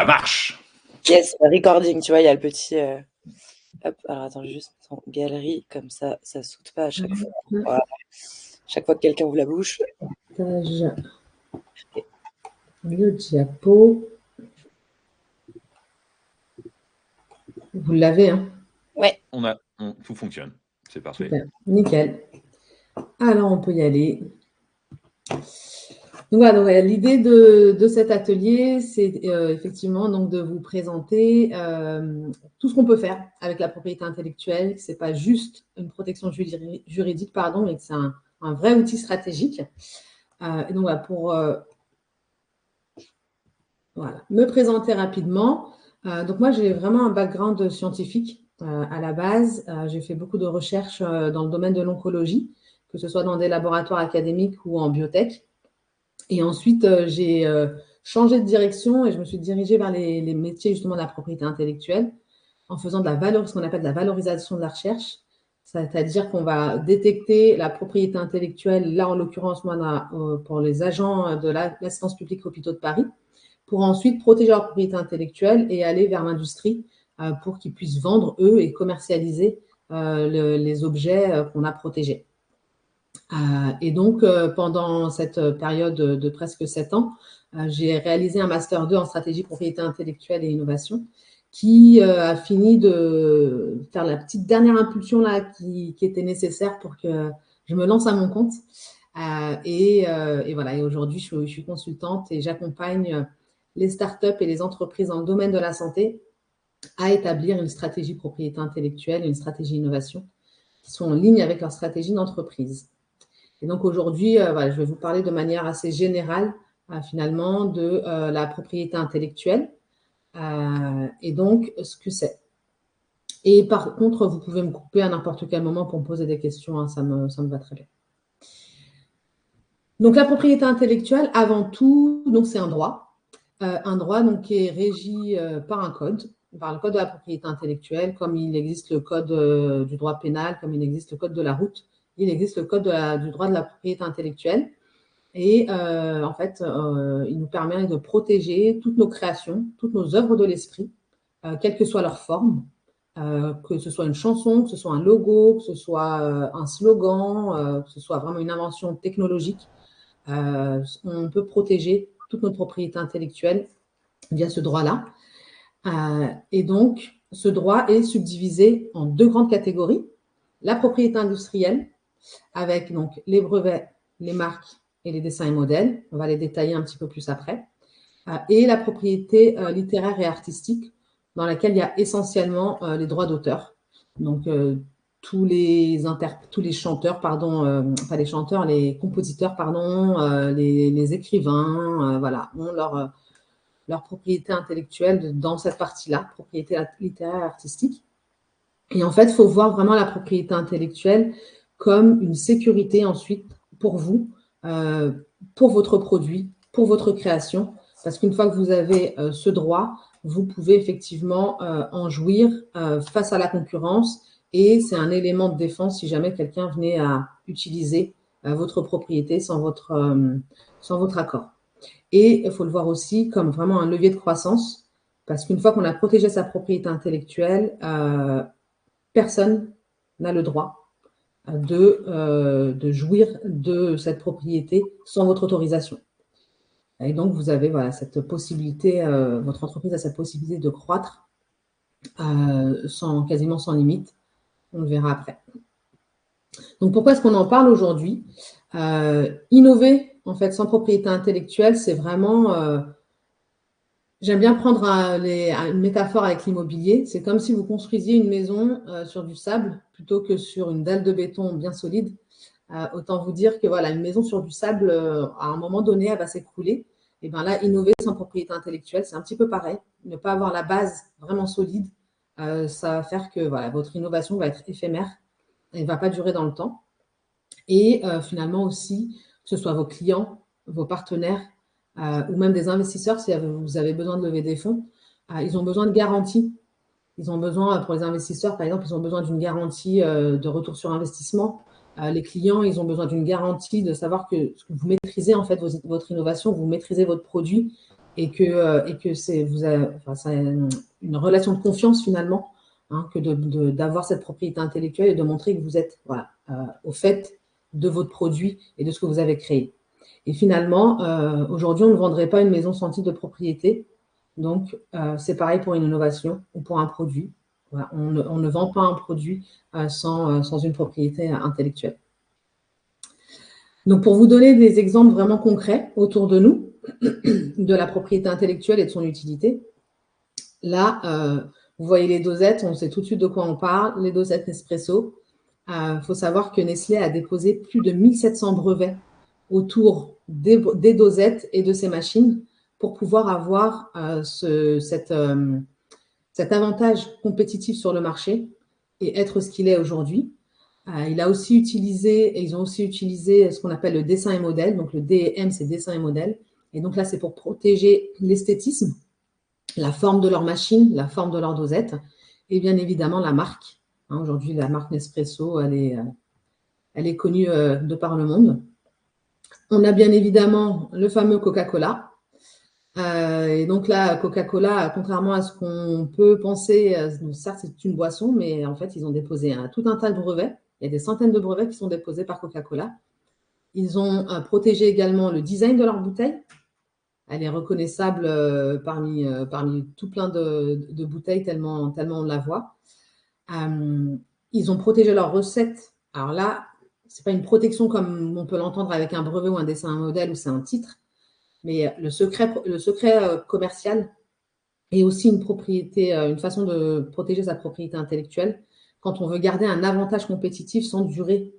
Ça marche. Yes, recording, tu vois, il y a le petit... Hop, alors attends, juste en galerie, comme ça saute pas à chaque fois. Voilà. Chaque fois que quelqu'un ouvre la bouche. Partage le diapo. Vous l'avez, hein? Ouais. Tout fonctionne. C'est parfait. Super. Nickel. Alors, on peut y aller. Donc, voilà, l'idée de cet atelier, c'est effectivement donc, de vous présenter tout ce qu'on peut faire avec la propriété intellectuelle, que ce n'est pas juste une protection juridique, mais que c'est un vrai outil stratégique. Et donc, voilà, pour me présenter rapidement. Donc, moi, j'ai vraiment un background scientifique à la base. J'ai fait beaucoup de recherches dans le domaine de l'oncologie, que ce soit dans des laboratoires académiques ou en biotech. Et ensuite, j'ai changé de direction et je me suis dirigée vers les métiers justement de la propriété intellectuelle en faisant ce qu'on appelle de la valorisation de la recherche. C'est-à-dire qu'on va détecter la propriété intellectuelle, là en l'occurrence, moi, pour les agents de l'assistance publique hôpitaux de Paris, pour ensuite protéger leur propriété intellectuelle et aller vers l'industrie pour qu'ils puissent vendre, eux, et commercialiser les objets qu'on a protégés. Et donc, pendant cette période de presque 7 ans, j'ai réalisé un Master 2 en stratégie, propriété intellectuelle et innovation qui a fini de faire la petite dernière impulsion là, qui était nécessaire pour que je me lance à mon compte. Et voilà, et aujourd'hui, je suis consultante et j'accompagne les startups et les entreprises dans le domaine de la santé à établir une stratégie propriété intellectuelle et une stratégie innovation qui sont en ligne avec leur stratégie d'entreprise. Et donc aujourd'hui, je vais vous parler de manière assez générale, finalement, de la propriété intellectuelle et donc ce que c'est. Et par contre, vous pouvez me couper à n'importe quel moment pour me poser des questions, hein, ça me va très bien. Donc la propriété intellectuelle, avant tout, c'est un droit donc, qui est régi par un code, par le code de la propriété intellectuelle, comme il existe le code du droit pénal, comme il existe le code de la route. Il existe le code du droit de la propriété intellectuelle. Et en fait, il nous permet de protéger toutes nos créations, toutes nos œuvres de l'esprit, quelle que soit leur forme, que ce soit une chanson, que ce soit un logo, que ce soit un slogan, que ce soit vraiment une invention technologique. On peut protéger toute notre propriété intellectuelle via ce droit-là. Et donc, ce droit est subdivisé en 2 grandes catégories. La propriété industrielle, avec donc les brevets, les marques et les dessins et modèles. On va les détailler un petit peu plus après. Et la propriété littéraire et artistique, dans laquelle il y a essentiellement les droits d'auteur. Donc, tous les chanteurs, pas les chanteurs, les compositeurs, les écrivains, voilà, ont leur propriété intellectuelle dans cette partie-là, propriété littéraire et artistique. Et en fait, il faut voir vraiment la propriété intellectuelle comme une sécurité ensuite pour vous, pour votre produit, pour votre création. Parce qu'une fois que vous avez ce droit, vous pouvez effectivement en jouir face à la concurrence. Et c'est un élément de défense si jamais quelqu'un venait à utiliser votre propriété sans votre accord. Et il faut le voir aussi comme vraiment un levier de croissance. Parce qu'une fois qu'on a protégé sa propriété intellectuelle, personne n'a le droit de jouir de cette propriété sans votre autorisation. Et donc, vous avez cette possibilité, votre entreprise a cette possibilité de croître quasiment sans limite. On le verra après. Donc, pourquoi est-ce qu'on en parle aujourd'hui? Innover, en fait, sans propriété intellectuelle, c'est vraiment... J'aime bien prendre une métaphore avec l'immobilier. C'est comme si vous construisiez une maison sur du sable plutôt que sur une dalle de béton bien solide. Autant vous dire que une maison sur du sable, à un moment donné, elle va s'écrouler. Et bien là, innover sans propriété intellectuelle, c'est un petit peu pareil. Ne pas avoir la base vraiment solide, ça va faire que votre innovation va être éphémère et ne va pas durer dans le temps. Et finalement aussi, que ce soit vos clients, vos partenaires, ou même des investisseurs, si vous avez besoin de lever des fonds, ils ont besoin de garanties. Ils ont besoin, pour les investisseurs, par exemple, ils ont besoin d'une garantie de retour sur investissement. Les clients, ils ont besoin d'une garantie de savoir que vous maîtrisez en fait votre innovation, vous maîtrisez votre produit et que c'est une relation de confiance finalement, hein, que d'avoir cette propriété intellectuelle et de montrer que vous êtes au fait de votre produit et de ce que vous avez créé. Et finalement, aujourd'hui, on ne vendrait pas une maison sans titre de propriété. Donc, c'est pareil pour une innovation ou pour un produit. Voilà, on ne vend pas un produit sans une propriété intellectuelle. Donc, pour vous donner des exemples vraiment concrets autour de nous, de la propriété intellectuelle et de son utilité, là, vous voyez les dosettes, on sait tout de suite de quoi on parle, les dosettes Nespresso. Il faut savoir que Nestlé a déposé plus de 1700 brevets autour des dosettes et de ces machines pour pouvoir avoir cet avantage compétitif sur le marché et être ce qu'il est aujourd'hui. Ils ont aussi utilisé ce qu'on appelle le dessin et modèle. Donc, le DEM, c'est dessin et modèle. Et donc là, c'est pour protéger l'esthétisme, la forme de leur machine, la forme de leur dosette et bien évidemment la marque. Hein, aujourd'hui, la marque Nespresso, elle est connue de par le monde. On a bien évidemment le fameux Coca-Cola. Et donc là, Coca-Cola, contrairement à ce qu'on peut penser, certes, c'est une boisson, mais en fait, ils ont déposé tout un tas de brevets. Il y a des centaines de brevets qui sont déposés par Coca-Cola. Ils ont protégé également le design de leur bouteille. Elle est reconnaissable parmi tout plein de bouteilles, tellement on la voit. Ils ont protégé leurs recettes. Alors là, ce n'est pas une protection comme on peut l'entendre avec un brevet ou un dessin, un modèle ou c'est un titre, mais le secret commercial est aussi une façon de protéger sa propriété intellectuelle quand on veut garder un avantage compétitif sans durée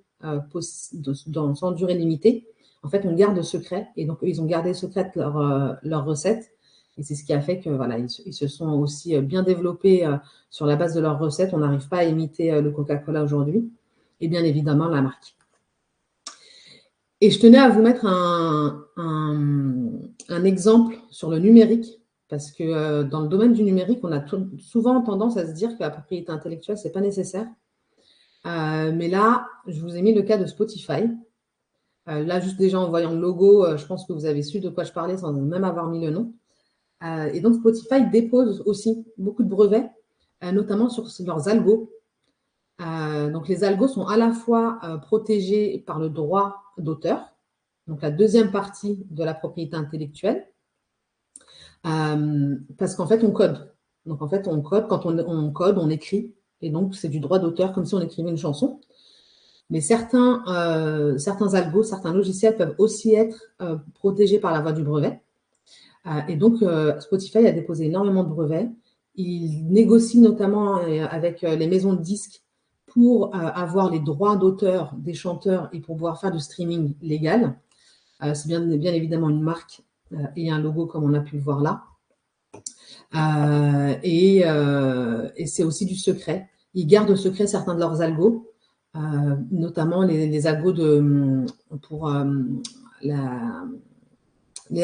limitée. En fait, on garde le secret et donc ils ont gardé secret leurs recettes. Et c'est ce qui a fait que voilà, ils se sont aussi bien développés sur la base de leurs recettes. On n'arrive pas à imiter le Coca-Cola aujourd'hui. Et bien évidemment, la marque. Et je tenais à vous mettre un exemple sur le numérique, parce que dans le domaine du numérique, on a souvent tendance à se dire que la propriété intellectuelle, ce n'est pas nécessaire. Mais là, je vous ai mis le cas de Spotify. Là, juste déjà en voyant le logo, je pense que vous avez su de quoi je parlais sans même avoir mis le nom. Et donc, Spotify dépose aussi beaucoup de brevets, notamment sur leurs algos. Donc, les algos sont à la fois protégés par le droit d'auteur, donc la deuxième partie de la propriété intellectuelle, parce qu'en fait, on code. Donc, en fait, on code, quand on code, on écrit, et donc c'est du droit d'auteur, comme si on écrivait une chanson. Mais certains algos, certains logiciels peuvent aussi être protégés par la voie du brevet. Et donc, Spotify a déposé énormément de brevets. Il négocie notamment avec les maisons de disques pour avoir les droits d'auteur des chanteurs et pour pouvoir faire du streaming légal. C'est bien évidemment une marque et un logo comme on a pu le voir là. Et c'est aussi du secret. Ils gardent secret certains de leurs algos, notamment les algos pour la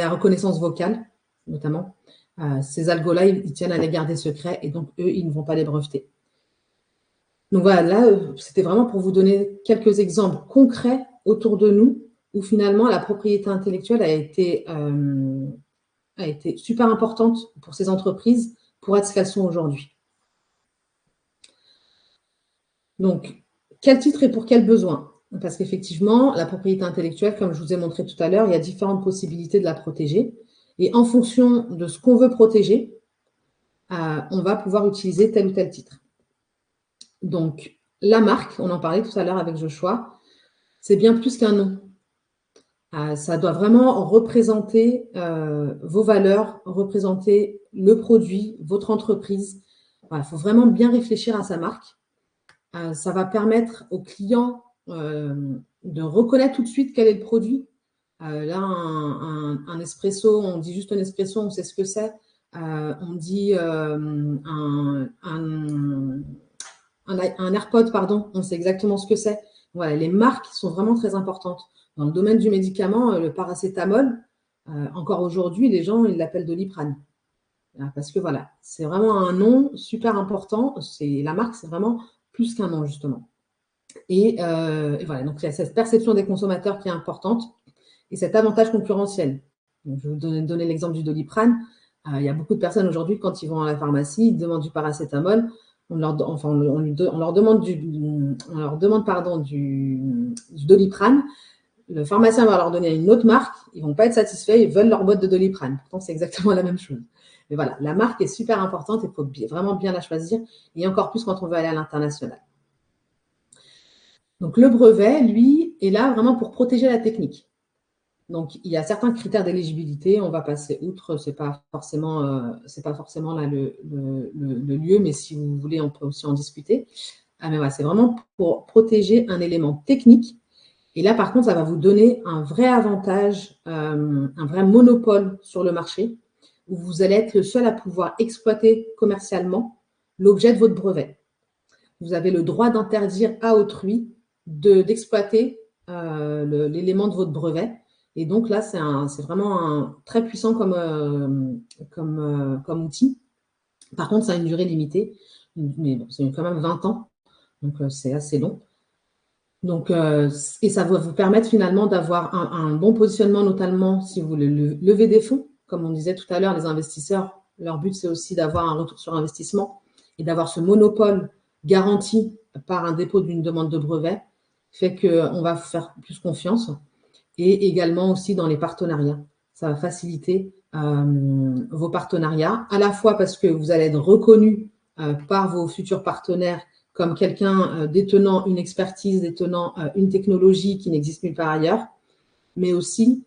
reconnaissance vocale, notamment. Ces algos-là, ils tiennent à les garder secrets et donc, eux, ils ne vont pas les breveter. Donc voilà, là, c'était vraiment pour vous donner quelques exemples concrets autour de nous où finalement la propriété intellectuelle a été super importante pour ces entreprises pour être ce qu'elles sont aujourd'hui. Donc, quel titre et pour quel besoin? Parce qu'effectivement, la propriété intellectuelle, comme je vous ai montré tout à l'heure, il y a différentes possibilités de la protéger. Et en fonction de ce qu'on veut protéger, on va pouvoir utiliser tel ou tel titre. Donc, la marque, on en parlait tout à l'heure avec Joshua, c'est bien plus qu'un nom. Ça doit vraiment représenter vos valeurs, représenter le produit, votre entreprise. Il faut vraiment bien réfléchir à sa marque. Ça va permettre aux clients de reconnaître tout de suite quel est le produit. Là, un espresso, on dit juste un espresso, on sait ce que c'est. On dit un AirPod, pardon, on sait exactement ce que c'est. Voilà, les marques sont vraiment très importantes. Dans le domaine du médicament, le paracétamol, encore aujourd'hui, les gens, ils l'appellent Doliprane. Parce que voilà, c'est vraiment un nom super important. La marque, c'est vraiment plus qu'un nom, justement. Et voilà, donc il y a cette perception des consommateurs qui est importante et cet avantage concurrentiel. Donc, je vais vous donner l'exemple du Doliprane. Il y a beaucoup de personnes aujourd'hui, quand ils vont à la pharmacie, ils demandent du paracétamol. On leur demande du Doliprane. Le pharmacien va leur donner une autre marque. Ils ne vont pas être satisfaits. Ils veulent leur boîte de Doliprane. Pourtant, c'est exactement la même chose. Mais voilà, la marque est super importante et il faut vraiment bien la choisir. Et encore plus quand on veut aller à l'international. Donc, le brevet, lui, est là vraiment pour protéger la technique. Donc, il y a certains critères d'éligibilité. On va passer outre. Ce n'est pas forcément là le lieu, mais si vous voulez, on peut aussi en discuter. Mais voilà, c'est vraiment pour protéger un élément technique. Et là, par contre, ça va vous donner un vrai avantage, un vrai monopole sur le marché, où vous allez être le seul à pouvoir exploiter commercialement l'objet de votre brevet. Vous avez le droit d'interdire à autrui d'exploiter l'élément de votre brevet. Et donc là, c'est vraiment très puissant comme outil. Par contre, ça a une durée limitée, mais bon, c'est quand même 20 ans, donc c'est assez long. Donc, et ça va vous permettre finalement d'avoir un bon positionnement, notamment si vous voulez lever des fonds. Comme on disait tout à l'heure, les investisseurs, leur but, c'est aussi d'avoir un retour sur investissement et d'avoir ce monopole garanti par un dépôt d'une demande de brevet, fait qu'on va vous faire plus confiance. Et également aussi dans les partenariats. Ça va faciliter vos partenariats, à la fois parce que vous allez être reconnu par vos futurs partenaires comme quelqu'un détenant une expertise, détenant une technologie qui n'existe nulle part ailleurs, mais aussi,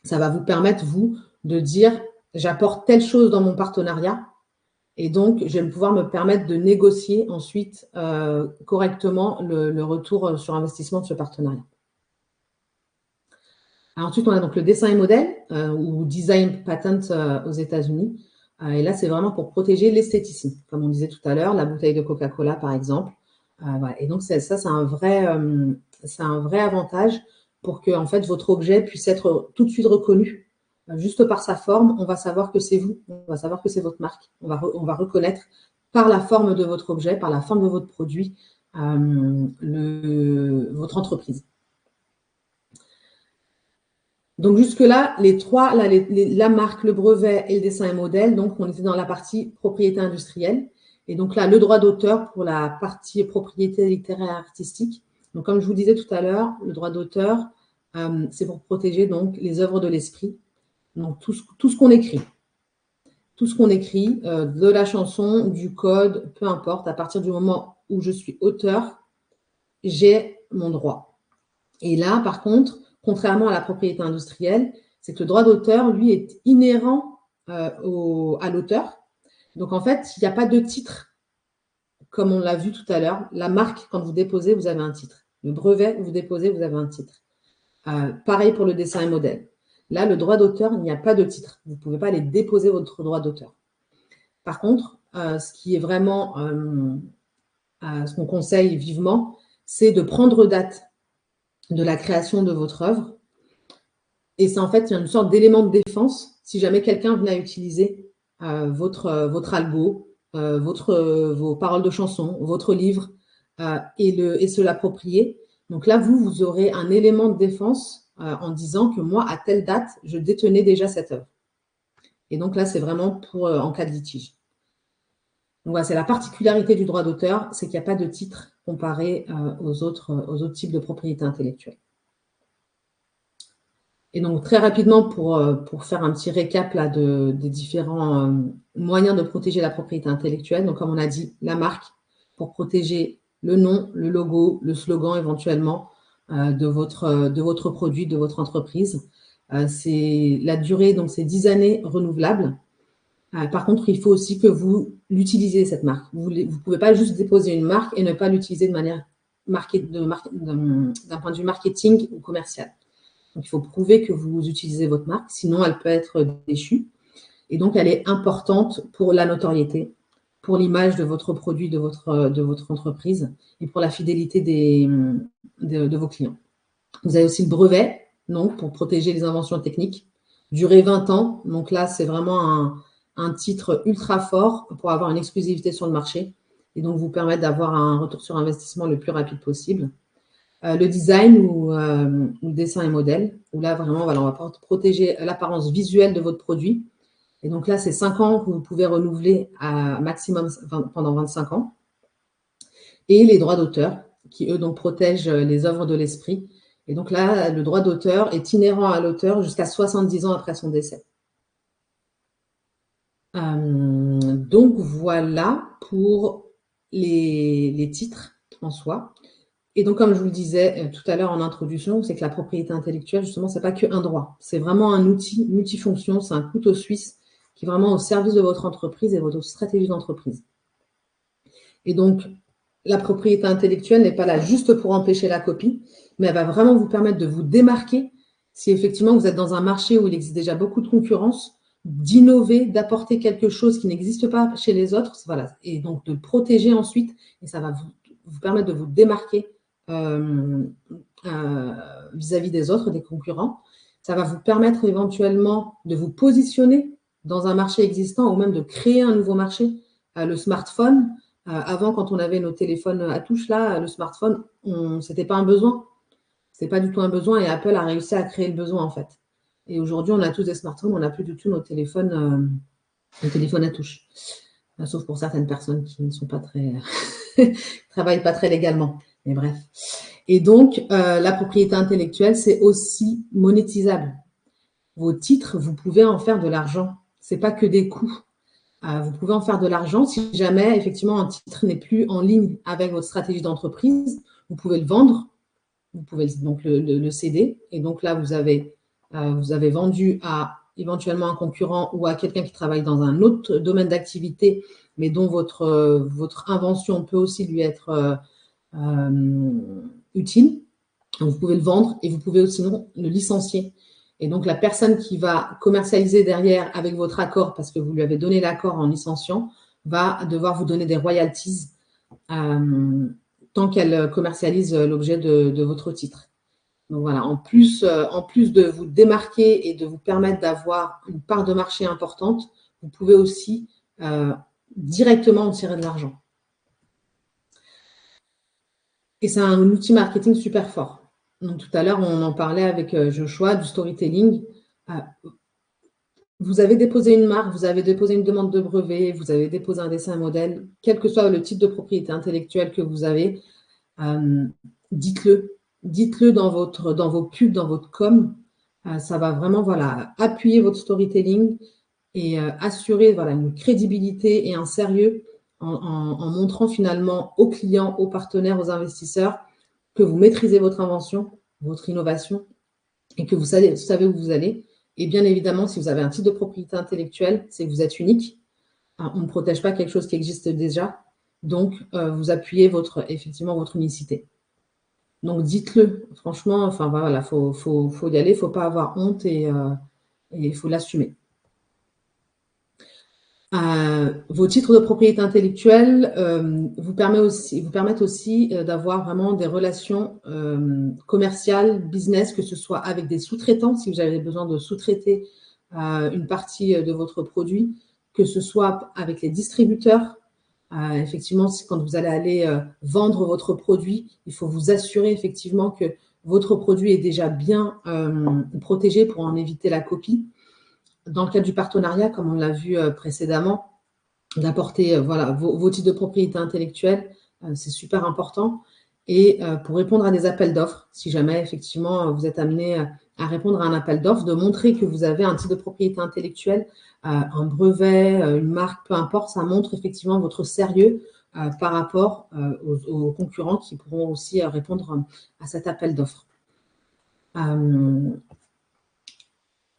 ça va vous permettre, vous, de dire « j'apporte telle chose dans mon partenariat » et donc, je vais pouvoir me permettre de négocier ensuite correctement le retour sur investissement de ce partenariat. Ensuite, on a donc le dessin et modèle ou design patent aux États-Unis. Et là, c'est vraiment pour protéger l'esthétisme, comme on disait tout à l'heure, la bouteille de Coca-Cola, par exemple. Voilà. Et donc, ça, c'est un vrai avantage pour que en fait, votre objet puisse être tout de suite reconnu. Juste par sa forme, on va savoir que c'est vous, on va savoir que c'est votre marque. On va reconnaître par la forme de votre objet, par la forme de votre produit, votre entreprise. Donc jusque-là, les trois, la marque, le brevet et le dessin et modèle, donc on était dans la partie propriété industrielle. Et donc là, le droit d'auteur pour la partie propriété littéraire et artistique. Donc comme je vous disais tout à l'heure, le droit d'auteur, c'est pour protéger donc les œuvres de l'esprit. Donc tout ce qu'on écrit. Tout ce qu'on écrit, de la chanson, du code, peu importe, à partir du moment où je suis auteur, j'ai mon droit. Et là, par contre, contrairement à la propriété industrielle, c'est que le droit d'auteur, lui, est inhérent à l'auteur. Donc, en fait, il n'y a pas de titre, comme on l'a vu tout à l'heure. La marque, quand vous déposez, vous avez un titre. Le brevet, vous déposez, vous avez un titre. Pareil pour le dessin et modèle. Là, le droit d'auteur, il n'y a pas de titre. Vous ne pouvez pas aller déposer votre droit d'auteur. Par contre, ce qui est vraiment, ce qu'on conseille vivement, c'est de prendre date de la création de votre œuvre. Et c'est en fait une sorte d'élément de défense si jamais quelqu'un venait à utiliser votre algo, vos paroles de chansons, votre livre et se l'approprier. Donc là, vous aurez un élément de défense en disant que moi, à telle date, je détenais déjà cette œuvre. Et donc là, c'est vraiment pour en cas de litige. Donc voilà, c'est la particularité du droit d'auteur, c'est qu'il n'y a pas de titre comparé aux autres types de propriété intellectuelle. Et donc, très rapidement, pour faire un petit récap là, des différents moyens de protéger la propriété intellectuelle, donc comme on a dit, la marque, pour protéger le nom, le logo, le slogan éventuellement de votre produit, de votre entreprise. C'est la durée, donc c'est 10 années renouvelables. Par contre, il faut aussi que vous l'utilisez, cette marque. Vous ne pouvez pas juste déposer une marque et ne pas l'utiliser de manière d'un point de vue marketing ou commercial. Donc, il faut prouver que vous utilisez votre marque, sinon elle peut être déchue. Et donc, elle est importante pour la notoriété, pour l'image de votre produit, de votre entreprise et pour la fidélité de vos clients. Vous avez aussi le brevet, donc, pour protéger les inventions techniques. Durée 20 ans. Donc là, c'est vraiment un titre ultra fort pour avoir une exclusivité sur le marché et donc vous permettre d'avoir un retour sur investissement le plus rapide possible. Le design ou le dessin et modèle, où là, vraiment, voilà, on va protéger l'apparence visuelle de votre produit. Et donc là, c'est 5 ans que vous pouvez renouveler à maximum pendant 25 ans. Et les droits d'auteur, qui, eux, donc, protègent les œuvres de l'esprit. Et donc là, le droit d'auteur est inhérent à l'auteur jusqu'à 70 ans après son décès. Donc voilà pour les titres en soi. Et donc, comme je vous le disais tout à l'heure en introduction, c'est que la propriété intellectuelle, justement, c'est pas qu'un droit. C'est vraiment un outil multifonction, c'est un couteau suisse qui est vraiment au service de votre entreprise et de votre stratégie d'entreprise. Et donc, la propriété intellectuelle n'est pas là juste pour empêcher la copie, mais elle va vraiment vous permettre de vous démarquer si effectivement vous êtes dans un marché où il existe déjà beaucoup de concurrence, d'innover, d'apporter quelque chose qui n'existe pas chez les autres, voilà, et donc de protéger ensuite, et ça va vous permettre de vous démarquer vis-à-vis des autres, des concurrents. Ça va vous permettre éventuellement de vous positionner dans un marché existant ou même de créer un nouveau marché. Le smartphone, avant, quand on avait nos téléphones à touche, là, le smartphone, ce n'était pas un besoin. Ce n'est pas du tout un besoin et Apple a réussi à créer le besoin, en fait. Et aujourd'hui, on a tous des smartphones, on n'a plus du tout nos téléphones à touche. Sauf pour certaines personnes qui ne sont pas très… travaillent pas très légalement. Mais bref. Et donc, la propriété intellectuelle, c'est aussi monétisable. Vos titres, vous pouvez en faire de l'argent. Ce n'est pas que des coûts. Vous pouvez en faire de l'argent si jamais, effectivement, un titre n'est plus en ligne avec votre stratégie d'entreprise. Vous pouvez le vendre. Vous pouvez donc le céder. Et donc là, vous avez vendu à éventuellement un concurrent ou à quelqu'un qui travaille dans un autre domaine d'activité, mais dont votre invention peut aussi lui être utile. Donc, vous pouvez le vendre et vous pouvez aussi le licencier. Et donc, la personne qui va commercialiser derrière avec votre accord, parce que vous lui avez donné l'accord en licenciant, va devoir vous donner des royalties tant qu'elle commercialise l'objet de votre titre. Donc voilà, en plus de vous démarquer et de vous permettre d'avoir une part de marché importante, vous pouvez aussi directement en tirer de l'argent. Et c'est un outil marketing super fort. Donc tout à l'heure, on en parlait avec Joshua du storytelling. Vous avez déposé une marque, vous avez déposé une demande de brevet, vous avez déposé un dessin modèle, quel que soit le type de propriété intellectuelle que vous avez, dites-le. Dites-le dans vos pubs, dans votre com. Ça va vraiment appuyer votre storytelling et assurer une crédibilité et un sérieux en montrant finalement aux clients, aux partenaires, aux investisseurs que vous maîtrisez votre invention, votre innovation et que vous savez où vous allez. Et bien évidemment, si vous avez un titre de propriété intellectuelle, c'est que vous êtes unique. On ne protège pas quelque chose qui existe déjà. Donc, vous appuyez effectivement votre unicité. Donc, dites-le. Franchement, faut y aller, il ne faut pas avoir honte et il faut l'assumer. Vos titres de propriété intellectuelle vous permettent aussi d'avoir vraiment des relations commerciales, business, que ce soit avec des sous-traitants, si vous avez besoin de sous-traiter une partie de votre produit, que ce soit avec les distributeurs. Effectivement, quand vous allez aller vendre votre produit, il faut vous assurer effectivement que votre produit est déjà bien protégé pour en éviter la copie. Dans le cadre du partenariat, comme on l'a vu précédemment, d'apporter vos titres de propriété intellectuelle, c'est super important. Et pour répondre à des appels d'offres, si jamais effectivement vous êtes amené à répondre à un appel d'offres, de montrer que vous avez un titre de propriété intellectuelle, un brevet, une marque, peu importe, ça montre effectivement votre sérieux par rapport aux concurrents qui pourront aussi répondre à cet appel d'offres.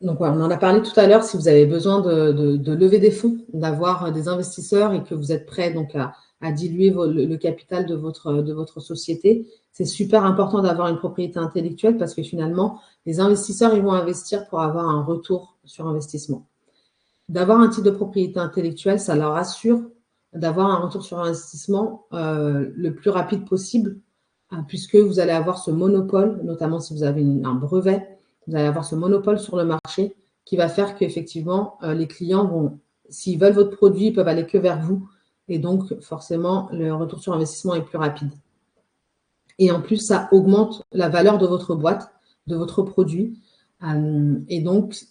Donc, on en a parlé tout à l'heure, si vous avez besoin de lever des fonds, d'avoir des investisseurs et que vous êtes prêt donc, à diluer le capital de votre société, c'est super important d'avoir une propriété intellectuelle parce que finalement, les investisseurs, ils vont investir pour avoir un retour sur investissement. D'avoir un titre de propriété intellectuelle, ça leur assure d'avoir un retour sur investissement le plus rapide possible puisque vous allez avoir ce monopole, notamment si vous avez un brevet, vous allez avoir ce monopole sur le marché qui va faire qu'effectivement, les clients vont, s'ils veulent votre produit, ils peuvent aller que vers vous. Et donc, forcément, le retour sur investissement est plus rapide. Et en plus, ça augmente la valeur de votre boîte, de votre produit. Et donc,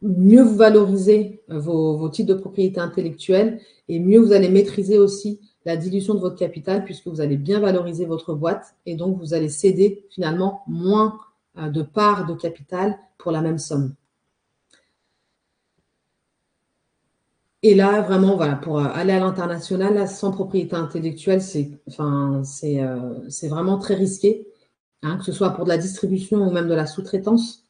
mieux vous valorisez vos titres de propriété intellectuelle et mieux vous allez maîtriser aussi la dilution de votre capital puisque vous allez bien valoriser votre boîte et donc vous allez céder finalement moins de parts de capital pour la même somme. Et là, vraiment, voilà, pour aller à l'international, sans propriété intellectuelle, c'est vraiment très risqué, hein, que ce soit pour de la distribution ou même de la sous-traitance.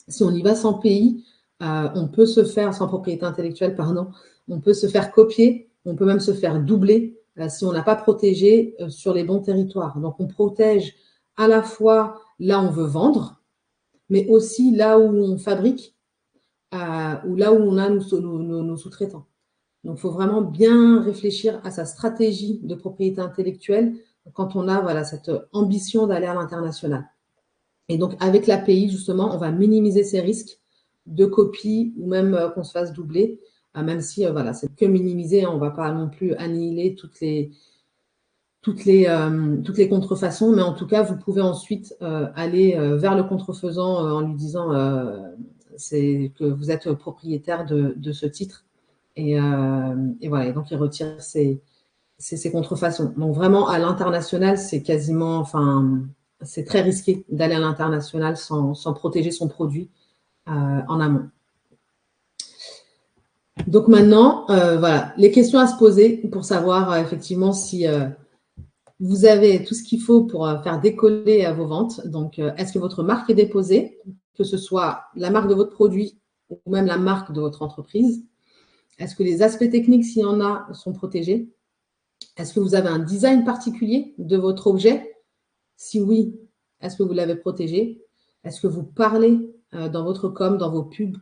Si on y va sans pays, on peut se faire, sans propriété intellectuelle, pardon, on peut se faire copier, on peut même se faire doubler si on n'a pas protégé sur les bons territoires. Donc, on protège à la fois là où on veut vendre, mais aussi là où on fabrique ou là où on a nos sous-traitants. Donc, il faut vraiment bien réfléchir à sa stratégie de propriété intellectuelle quand on a voilà, cette ambition d'aller à l'international. Et donc, avec l'API, justement, on va minimiser ces risques de copie ou même qu'on se fasse doubler, même si voilà, c'est que minimiser, hein, on ne va pas non plus annihiler toutes les contrefaçons, mais en tout cas, vous pouvez ensuite aller vers le contrefaisant en lui disant que vous êtes propriétaire de ce titre. Et voilà, et donc il retire ces contrefaçons. Donc vraiment, à l'international, c'est quasiment, enfin, c'est très risqué d'aller à l'international sans protéger son produit en amont. Donc maintenant, voilà, les questions à se poser pour savoir effectivement si vous avez tout ce qu'il faut pour faire décoller vos ventes. Donc, est-ce que votre marque est déposée, que ce soit la marque de votre produit ou même la marque de votre entreprise? Est-ce que les aspects techniques, s'il y en a, sont protégés? Est-ce que vous avez un design particulier de votre objet? Si oui, est-ce que vous l'avez protégé? Est-ce que vous parlez dans votre com, dans vos pubs?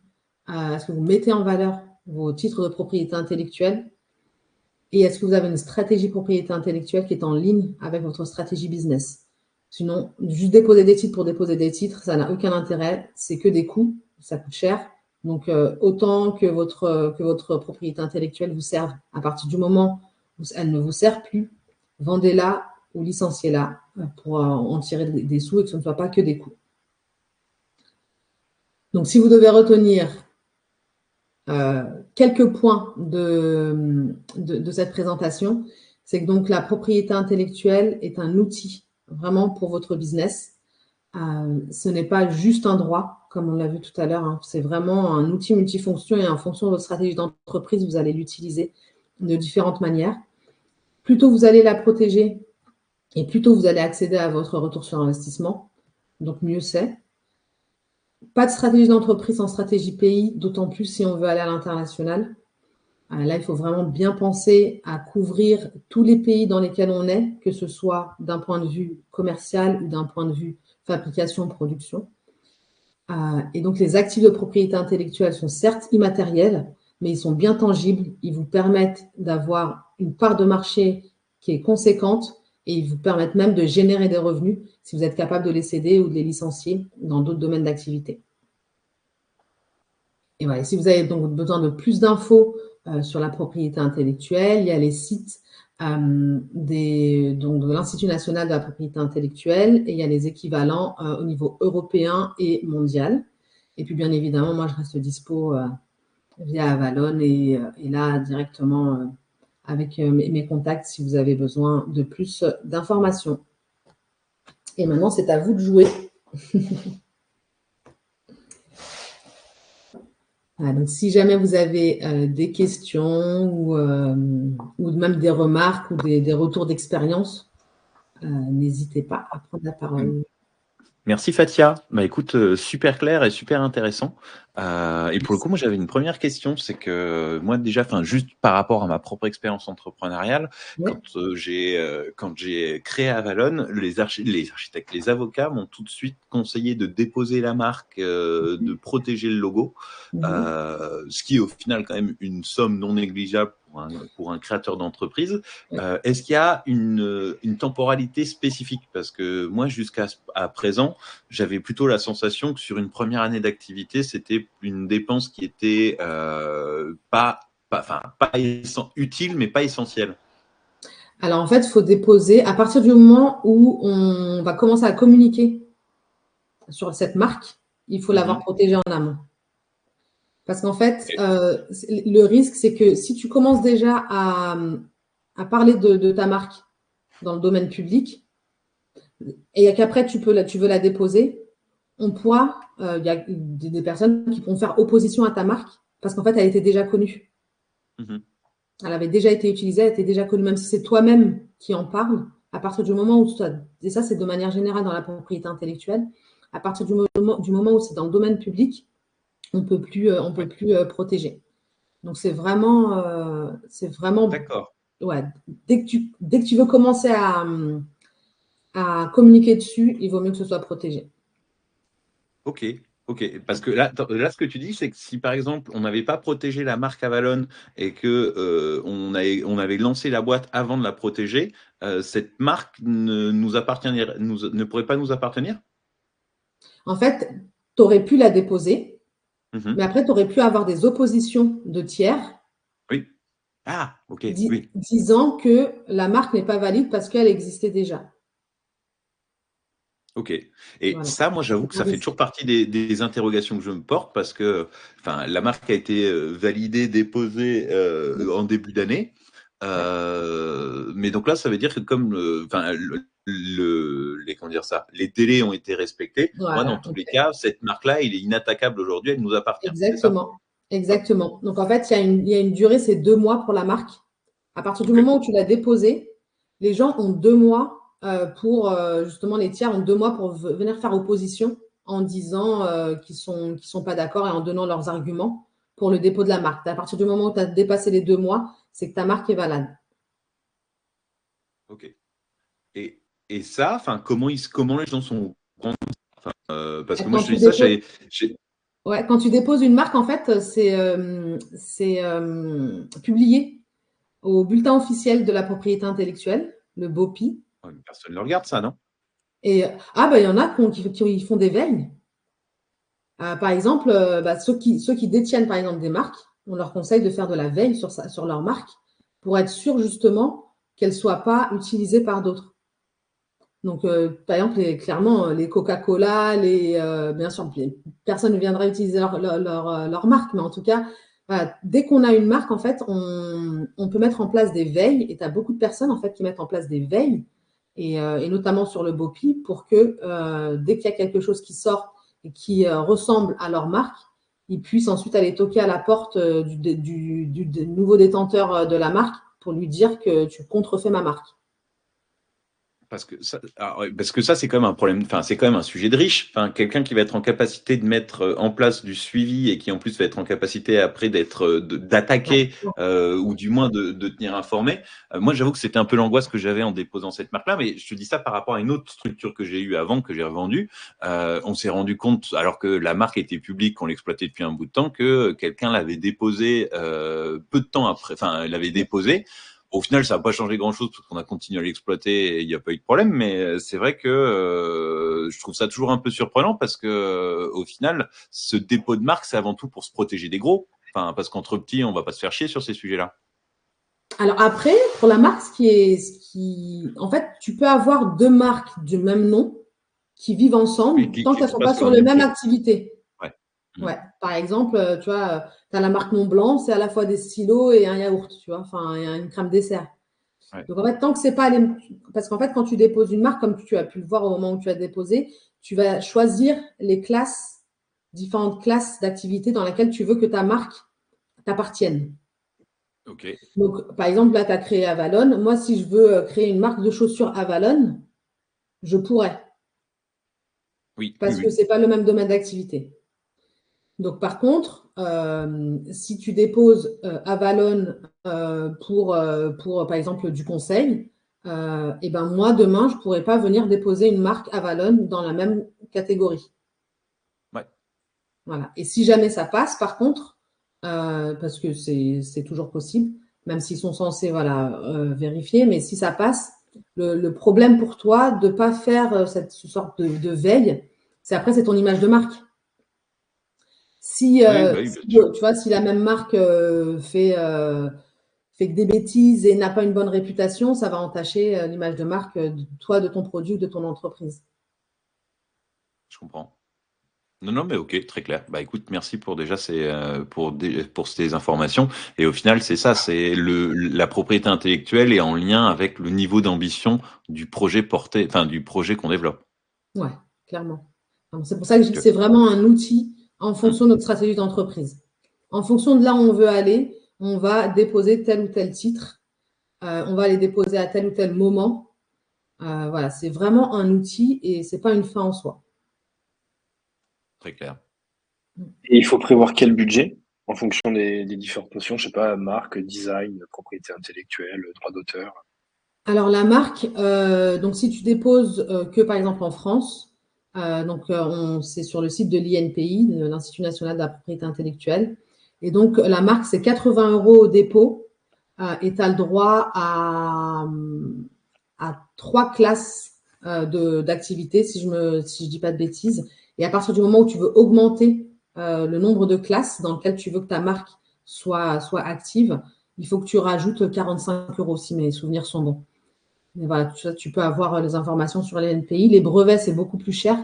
Est-ce que vous mettez en valeur vos titres de propriété intellectuelle? Et est-ce que vous avez une stratégie propriété intellectuelle qui est en ligne avec votre stratégie business? Sinon, juste déposer des titres pour déposer des titres, ça n'a aucun intérêt. C'est que des coûts, ça coûte cher. Donc, autant que votre propriété intellectuelle vous serve. À partir du moment où elle ne vous sert plus, vendez-la ou licenciez-la pour en tirer des sous et que ce ne soit pas que des coûts. Donc, si vous devez retenir quelques points de cette présentation, c'est que donc la propriété intellectuelle est un outil vraiment pour votre business. Ce n'est pas juste un droit, comme on l'a vu tout à l'heure, hein. C'est vraiment un outil multifonction et en fonction de votre stratégie d'entreprise, vous allez l'utiliser de différentes manières. Plus tôt vous allez la protéger et plus tôt vous allez accéder à votre retour sur investissement, donc mieux c'est. Pas de stratégie d'entreprise sans stratégie pays, d'autant plus si on veut aller à l'international. Là, il faut vraiment bien penser à couvrir tous les pays dans lesquels on est, que ce soit d'un point de vue commercial ou d'un point de vue fabrication, production. Et donc, les actifs de propriété intellectuelle sont certes immatériels, mais ils sont bien tangibles. Ils vous permettent d'avoir une part de marché qui est conséquente et ils vous permettent même de générer des revenus si vous êtes capable de les céder ou de les licencier dans d'autres domaines d'activité. Et voilà, si vous avez donc besoin de plus d'infos sur la propriété intellectuelle, il y a les sites de l'Institut national de la propriété intellectuelle et il y a les équivalents au niveau européen et mondial. Et puis, bien évidemment, moi, je reste dispo via Avalon et là, directement avec mes contacts si vous avez besoin de plus d'informations. Et maintenant, c'est à vous de jouer. Voilà, donc, si jamais vous avez des questions ou même des remarques ou des retours d'expérience, n'hésitez pas à prendre la parole. Merci Fatia. Bah écoute, super clair et super intéressant. Et pour le coup, moi j'avais une première question, c'est que moi déjà, enfin juste par rapport à ma propre expérience entrepreneuriale, Ouais. quand j'ai créé Avalon, les architectes, les avocats m'ont tout de suite conseillé de déposer la marque, de protéger le logo, ce qui est au final quand même une somme non négligeable pour un créateur d'entreprise. Est-ce qu'il y a une temporalité spécifique? Parce que moi, jusqu'à présent, j'avais plutôt la sensation que sur une première année d'activité, c'était une dépense qui était pas utile, mais pas essentielle. Alors, en fait, il faut déposer à partir du moment où on va commencer à communiquer sur cette marque, il faut l'avoir protégée en amont. Parce qu'en fait, le risque, c'est que si tu commences déjà à parler de ta marque dans le domaine public et qu'après tu veux la déposer, il y a des personnes qui pourront faire opposition à ta marque parce qu'en fait, elle était déjà connue. Elle avait déjà été utilisée, elle était déjà connue, même si c'est toi-même qui en parles. À partir du moment où et ça, c'est de manière générale dans la propriété intellectuelle, à partir du moment où c'est dans le domaine public, on peut plus protéger. Donc, c'est vraiment. D'accord. Ouais, dès que tu veux commencer à communiquer dessus, il vaut mieux que ce soit protégé. Ok. Parce que là, ce que tu dis, c'est que si par exemple on n'avait pas protégé la marque Avalon et que on avait lancé la boîte avant de la protéger, cette marque ne pourrait pas nous appartenir? En fait, tu aurais pu la déposer, mais Mhm. après, tu aurais pu avoir des oppositions de tiers Oui. Ah, ok, oui. disant que la marque n'est pas valide parce qu'elle existait déjà. Ok. Et Voilà. ça, moi, j'avoue que ça fait toujours partie des interrogations que je me porte parce que, enfin, la marque a été validée, déposée en début d'année. Mais donc là, ça veut dire que comme, enfin, comment dire ça, les délais ont été respectés. Moi, dans Voilà. tous les cas, cette marque-là, il est inattaquable aujourd'hui. Elle nous appartient. C'est ça? Exactement. Exactement. Donc, en fait, il y a une durée, c'est 2 mois pour la marque. À partir du Ok. moment où tu l'as déposée, les gens ont 2 mois pour, justement, les tiers ont 2 mois pour venir faire opposition en disant qu'ils sont pas d'accord et en donnant leurs arguments pour le dépôt de la marque. À partir du moment où tu as dépassé les 2 mois, c'est que ta marque est valable. Ok. Et ça, enfin, comment les gens sont au courant de ça? Enfin, parce que moi, Quand je te tu dis ça, déposes, j'ai- ouais, quand tu déposes une marque, en fait, c'est publié au bulletin officiel de la propriété intellectuelle, le BOPI. personne ne regarde ça, non? Et il y en a qui font des veilles. Par exemple, ceux qui détiennent par exemple des marques, on leur conseille de faire de la veille sur leur marque pour être sûr justement qu'elles ne soient pas utilisées par d'autres. Donc, par exemple, clairement, les Coca-Cola, bien sûr, personne ne viendra utiliser leur marque, mais en tout cas, voilà, dès qu'on a une marque, en fait, on peut mettre en place des veilles, et tu as beaucoup de personnes en fait qui mettent en place des veilles, et notamment sur le BOPI, pour que dès qu'il y a quelque chose qui sort et qui ressemble à leur marque, ils puissent ensuite aller toquer à la porte du nouveau détenteur de la marque pour lui dire que tu contrefais ma marque. Parce que ça, c'est quand même un problème. Enfin, c'est quand même un sujet de riche. Enfin, quelqu'un qui va être en capacité de mettre en place du suivi et qui en plus va être en capacité après d'attaquer ou du moins de tenir informé. Moi, j'avoue que c'était un peu l'angoisse que j'avais en déposant cette marque-là. Mais je te dis ça par rapport à une autre structure que j'ai eue avant, que j'ai revendue. On s'est rendu compte, alors que la marque était publique, qu'on l'exploitait depuis un bout de temps, que quelqu'un l'avait déposée peu de temps après. Enfin, l'avait déposée. Au final, ça n'a pas changé grand-chose parce qu'on a continué à l'exploiter et il n'y a pas eu de problème. Mais c'est vrai que je trouve ça toujours un peu surprenant parce que au final, ce dépôt de marque, c'est avant tout pour se protéger des gros. Enfin, parce qu'entre petits, on va pas se faire chier sur ces sujets-là. Alors après, pour la marque, en fait, tu peux avoir 2 marques du même nom qui vivent Oui, ensemble tant qu'elles qui ne sont sont pas pas sur sur le la même même truc. activité. Ouais. Ouais. Par exemple, tu vois, tu as la marque Montblanc, c'est à la fois des stylos et un yaourt, tu vois, enfin, et une crème dessert. Ouais. Donc en fait, tant que c'est pas les. Parce qu'en fait, quand tu déposes une marque, comme tu as pu le voir au moment où tu as déposé, tu vas choisir les classes, différentes classes d'activités dans lesquelles tu veux que ta marque t'appartienne. Ok. Donc, par exemple, là, tu as créé Avalon. Moi, si je veux créer une marque de chaussures Avalon, je pourrais, Oui, oui, parce que oui. ce n'est pas le même domaine d'activité. Donc, par contre, si tu déposes Avalon pour, par exemple, du conseil, et ben moi, demain, je ne pourrais pas venir déposer une marque Avalon dans la même catégorie. Ouais. Voilà. Et si jamais ça passe, par contre, parce que c'est toujours possible, même s'ils sont censés voilà, vérifier, mais si ça passe, le problème pour toi de ne pas faire cette sorte de veille, c'est ton image de marque. Si, Oui, bah oui, bien sûr. tu vois, si la même marque fait fait que des bêtises et n'a pas une bonne réputation, ça va entacher l'image de marque de ton produit ou de ton entreprise. Je comprends. Non, mais ok, très clair. Bah écoute, merci pour déjà pour ces informations. Et au final, c'est ça, c'est la propriété intellectuelle est en lien avec le niveau d'ambition du projet du projet qu'on développe. Ouais, clairement. C'est pour ça que je dis que c'est vraiment un outil en fonction de notre stratégie d'entreprise. En fonction de là où on veut aller, on va déposer tel ou tel titre. On va les déposer à tel ou tel moment. Voilà, c'est vraiment un outil et c'est pas une fin en soi. Très clair. Et il faut prévoir quel budget en fonction des différentes notions, je sais pas, marque, design, propriété intellectuelle, droit d'auteur. Alors la marque, donc si tu déposes que par exemple en France, c'est sur le site de l'INPI, de l'Institut national de la propriété intellectuelle. Et donc la marque, c'est 80 € au dépôt et tu as le droit à 3 classes d'activités, si je dis pas de bêtises. Et à partir du moment où tu veux augmenter le nombre de classes dans lesquelles tu veux que ta marque soit active, il faut que tu rajoutes 45 € si mes souvenirs sont bons. Mais voilà, tu peux avoir les informations sur les NPI. Les brevets, c'est beaucoup plus cher.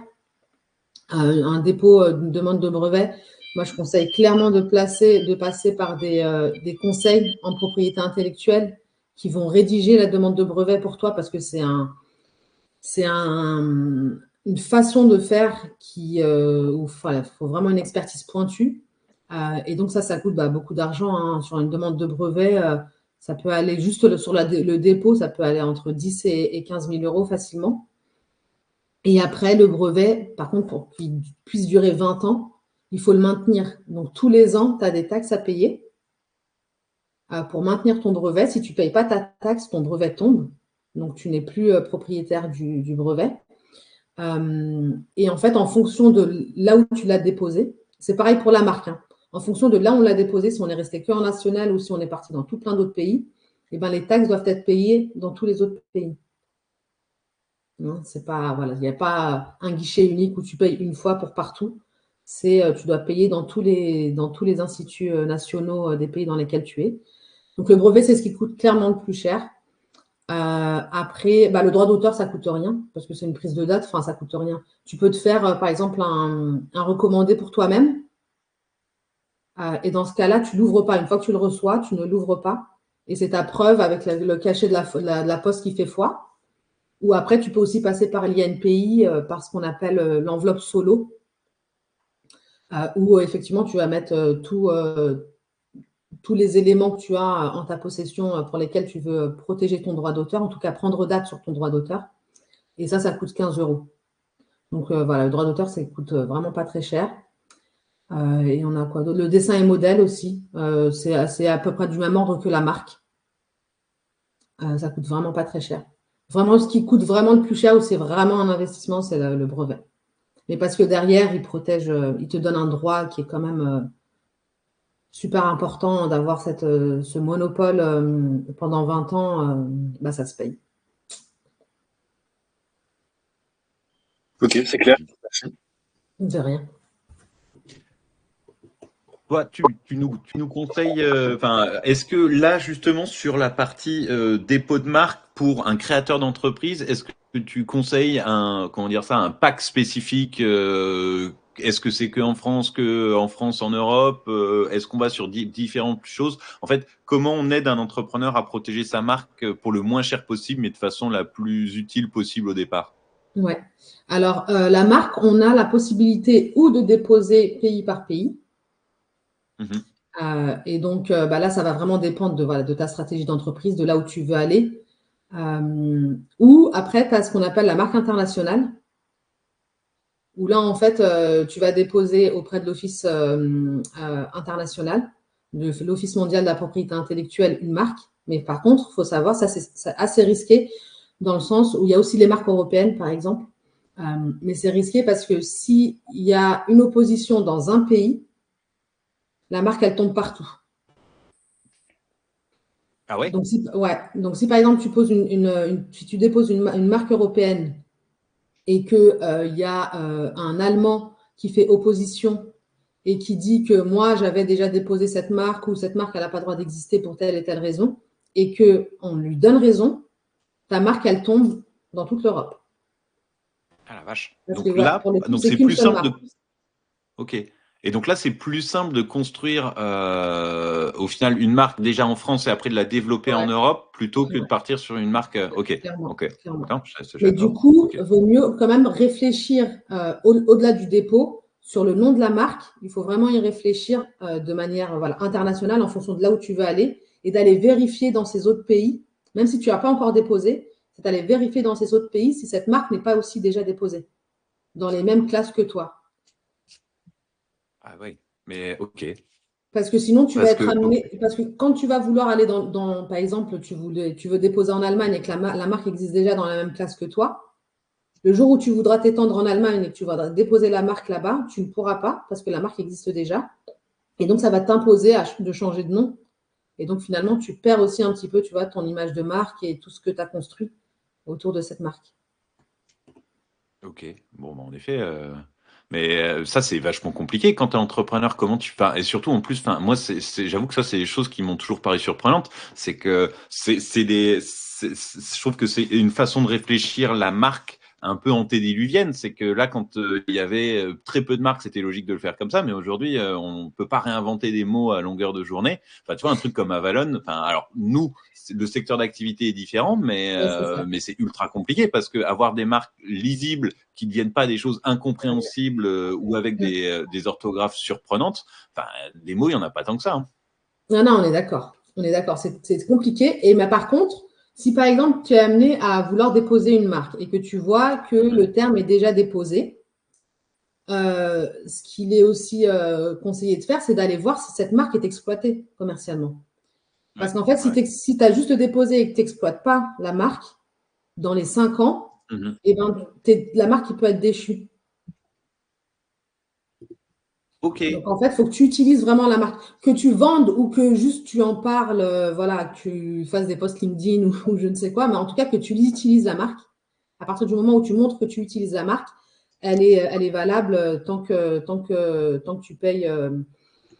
Un dépôt, une demande de brevet, moi, je conseille clairement de passer par des conseils en propriété intellectuelle qui vont rédiger la demande de brevet pour toi parce que c'est une façon de faire où il faut vraiment une expertise pointue. Et donc, ça coûte beaucoup d'argent hein, sur une demande de brevet. Ça peut aller juste sur le dépôt, ça peut aller entre 10 et 15 000 € facilement. Et après, le brevet, par contre, pour qu'il puisse durer 20 ans, il faut le maintenir. Donc, tous les ans, tu as des taxes à payer pour maintenir ton brevet. Si tu ne payes pas ta taxe, ton brevet tombe. Donc, tu n'es plus propriétaire du brevet. Et en fait, en fonction de là où tu l'as déposé, c'est pareil pour la marque. Hein. En fonction de là où on l'a déposé, si on est resté que en national ou si on est parti dans tout plein d'autres pays, eh ben, les taxes doivent être payées dans tous les autres pays. C'est pas, voilà, il n'y a pas un guichet unique où tu payes une fois pour partout. Tu dois payer dans tous les instituts nationaux des pays dans lesquels tu es. Donc, le brevet, c'est ce qui coûte clairement le plus cher. Après, le droit d'auteur, ça ne coûte rien parce que c'est une prise de date, enfin, ça ne coûte rien. Tu peux te faire, par exemple, un recommandé pour toi-même. Et dans ce cas-là, tu ne l'ouvres pas. Une fois que tu le reçois, tu ne l'ouvres pas. Et c'est ta preuve avec le cachet de la poste qui fait foi. Ou après, tu peux aussi passer par l'INPI par ce qu'on appelle l'enveloppe solo, où effectivement, tu vas mettre tous les éléments que tu as en ta possession pour lesquels tu veux protéger ton droit d'auteur, en tout cas prendre date sur ton droit d'auteur. Et ça coûte 15 €. Donc voilà, le droit d'auteur, ça coûte vraiment pas très cher. Et on a quoi d'autre? Le dessin et modèle aussi, c'est à peu près du même ordre que la marque. Ça coûte vraiment pas très cher. Vraiment, ce qui coûte vraiment le plus cher ou c'est vraiment un investissement, c'est le brevet. Mais parce que derrière, il te donne un droit qui est quand même super important d'avoir ce monopole pendant 20 ans, ça se paye. Ok, c'est clair. Merci. De rien. Toi, tu nous conseilles, est-ce que là, justement, sur la partie dépôt de marque pour un créateur d'entreprise, est-ce que tu conseilles un pack spécifique est-ce que c'est qu'en France, en Europe est-ce qu'on va sur différentes choses? En fait, comment on aide un entrepreneur à protéger sa marque pour le moins cher possible, mais de façon la plus utile possible au départ? Ouais. Alors, la marque, on a la possibilité ou de déposer pays par pays. Et donc, là, ça va vraiment dépendre de ta stratégie d'entreprise, de là où tu veux aller. Ou après, tu as ce qu'on appelle la marque internationale, où là, en fait, tu vas déposer auprès de l'Office international, de l'Office mondial de la propriété intellectuelle, une marque. Mais par contre, il faut savoir, ça, c'est assez risqué dans le sens où il y a aussi les marques européennes, par exemple. Mais c'est risqué parce que s'il y a une opposition dans un pays, la marque, elle tombe partout. Ah ouais? Donc, si par exemple, tu déposes une marque européenne et qu'il y a un Allemand qui fait opposition et qui dit que moi, j'avais déjà déposé cette marque ou cette marque, elle n'a pas le droit d'exister pour telle et telle raison, et qu'on lui donne raison, ta marque, elle tombe dans toute l'Europe. Ah la vache. Parce Donc que, là, pour le coup, donc c'est c'est qu'une plus seule simple de. marque. Ok. Et donc là, c'est plus simple de construire au final une marque déjà en France et après de la développer en Ouais. Europe plutôt que de Ouais. partir sur une marque. Ok. Clairement, Ok. clairement. Non, je Mais savais du pas. coup, Ok. il vaut mieux quand même réfléchir au-delà du dépôt sur le nom de la marque. Il faut vraiment y réfléchir de manière internationale en fonction de là où tu veux aller et d'aller vérifier dans ces autres pays, même si tu n'as pas encore déposé, c'est d'aller vérifier dans ces autres pays si cette marque n'est pas aussi déjà déposée dans les mêmes classes que toi. Ah oui. Mais ok. Parce que sinon, tu vas Parce être que ok. amené. Parce que quand tu vas vouloir aller par exemple, tu veux déposer en Allemagne et que la marque existe déjà dans la même classe que toi, le jour où tu voudras t'étendre en Allemagne et que tu voudras déposer la marque là-bas, tu ne pourras pas parce que la marque existe déjà. Et donc, ça va t'imposer de changer de nom. Et donc, finalement, tu perds aussi un petit peu, tu vois, ton image de marque et tout ce que tu as construit autour de cette marque. Ok. Bon, bah, en effet. Mais ça, c'est vachement compliqué quand tu es entrepreneur. Comment tu fais? Et surtout, en plus, moi, j'avoue que ça, c'est des choses qui m'ont toujours paru surprenantes. C'est que je trouve que c'est une façon de réfléchir la marque un peu antédiluvienne. C'est que là, quand il y avait très peu de marques, c'était logique de le faire comme ça. Mais aujourd'hui, on peut pas réinventer des mots à longueur de journée. Enfin, tu vois, un truc comme Avalon. Enfin, alors nous, le secteur d'activité est différent, mais c'est ultra compliqué parce que avoir des marques lisibles qui ne deviennent pas des choses incompréhensibles ou avec des orthographes surprenantes. Enfin, des mots, il n'y en a pas tant que ça. Hein. Non, on est d'accord. On est d'accord. C'est compliqué. Mais par contre, si par exemple, tu es amené à vouloir déposer une marque et que tu vois que le terme est déjà déposé, ce qu'il est aussi conseillé de faire, c'est d'aller voir si cette marque est exploitée commercialement. Parce qu'en fait, si tu as juste déposé et que tu n'exploites pas la marque, dans les 5 ans, eh ben, la marque il peut être déchue. Ok. Donc, en fait, il faut que tu utilises vraiment la marque. Que tu vendes ou que juste tu en parles, que tu fasses des posts LinkedIn ou je ne sais quoi, mais en tout cas, que tu utilises la marque. À partir du moment où tu montres que tu utilises la marque, elle est valable tant que tu payes,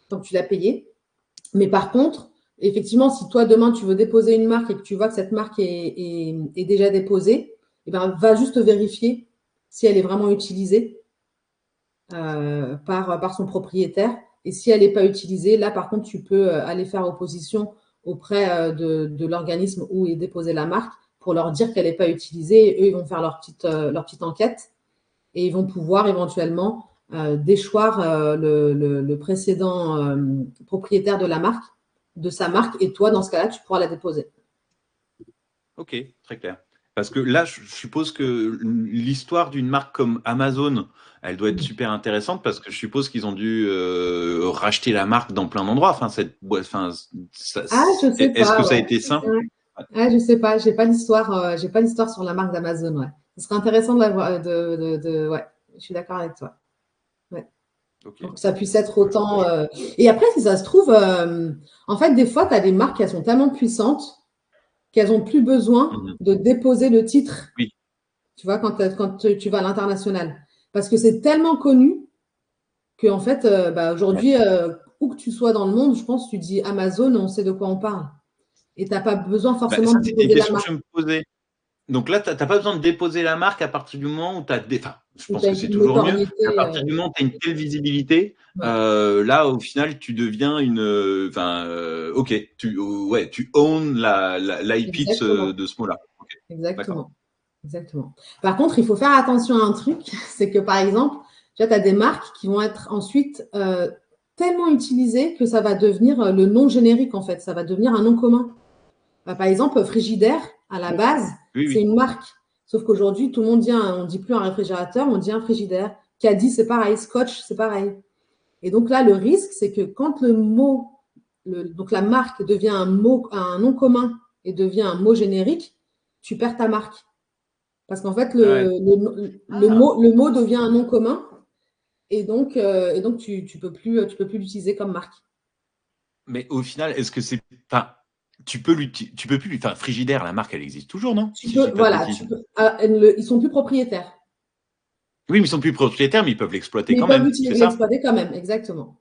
tant que tu l'as payée. Mais par contre, effectivement, si toi, demain, tu veux déposer une marque et que tu vois que cette marque est déjà déposée, eh ben, va juste vérifier si elle est vraiment utilisée par son propriétaire. Et si elle n'est pas utilisée, là, par contre, tu peux aller faire opposition auprès de l'organisme où est déposée la marque pour leur dire qu'elle n'est pas utilisée. Et eux, ils vont faire leur petite enquête et ils vont pouvoir éventuellement déchoir le précédent propriétaire de sa marque. Et toi, dans ce cas-là, tu pourras la déposer. Ok, très clair. Parce que là, je suppose que l'histoire d'une marque comme Amazon, elle doit être super intéressante parce que je suppose qu'ils ont dû racheter la marque dans plein d'endroits. Enfin, je sais est-ce pas. que ça a été simple? Je sais pas. J'ai pas l'histoire sur la marque d'Amazon. Ouais. Ce serait intéressant de la voir. Ouais, je suis d'accord avec toi. Ouais. Okay. Pour que ça puisse être autant. Et après, si ça se trouve, en fait, des fois, tu as des marques qui sont tellement puissantes qu'elles n'ont plus besoin de déposer le titre. Oui. Tu vois, quand tu vas à l'international. Parce que c'est tellement connu qu'en fait, aujourd'hui, où que tu sois dans le monde, je pense, tu dis Amazon, on sait de quoi on parle. Et tu n'as pas besoin forcément de déposer la marque. Je me posais. Donc là, tu n'as pas besoin de déposer la marque à partir du moment où tu as je pense que c'est toujours mieux. À partir du moment où tu as une telle visibilité, là, au final, tu deviens ok, tu owns l'IP de ce mot-là. Okay. Exactement. Par contre, il faut faire attention à un truc, c'est que par exemple, tu as des marques qui vont être ensuite tellement utilisées que ça va devenir le nom générique en fait, ça va devenir un nom commun. Par exemple, Frigidaire, à la base, c'est une marque. Sauf qu'aujourd'hui, tout le monde dit, on ne dit plus un réfrigérateur, on dit un frigidaire. Caddy, c'est pareil. Scotch, c'est pareil. Et donc là, le risque, c'est que quand donc la marque devient un nom commun et devient un mot générique, tu perds ta marque. Parce qu'en fait, le mot devient un nom commun et donc tu peux plus l'utiliser comme marque. Mais au final, est-ce que c'est pas tu peux plus. Enfin, Frigidaire, la marque, elle existe toujours, non? Ils sont plus propriétaires. Oui, mais ils sont plus propriétaires, mais ils peuvent l'exploiter quand même. Ils peuvent l'exploiter quand même, exactement.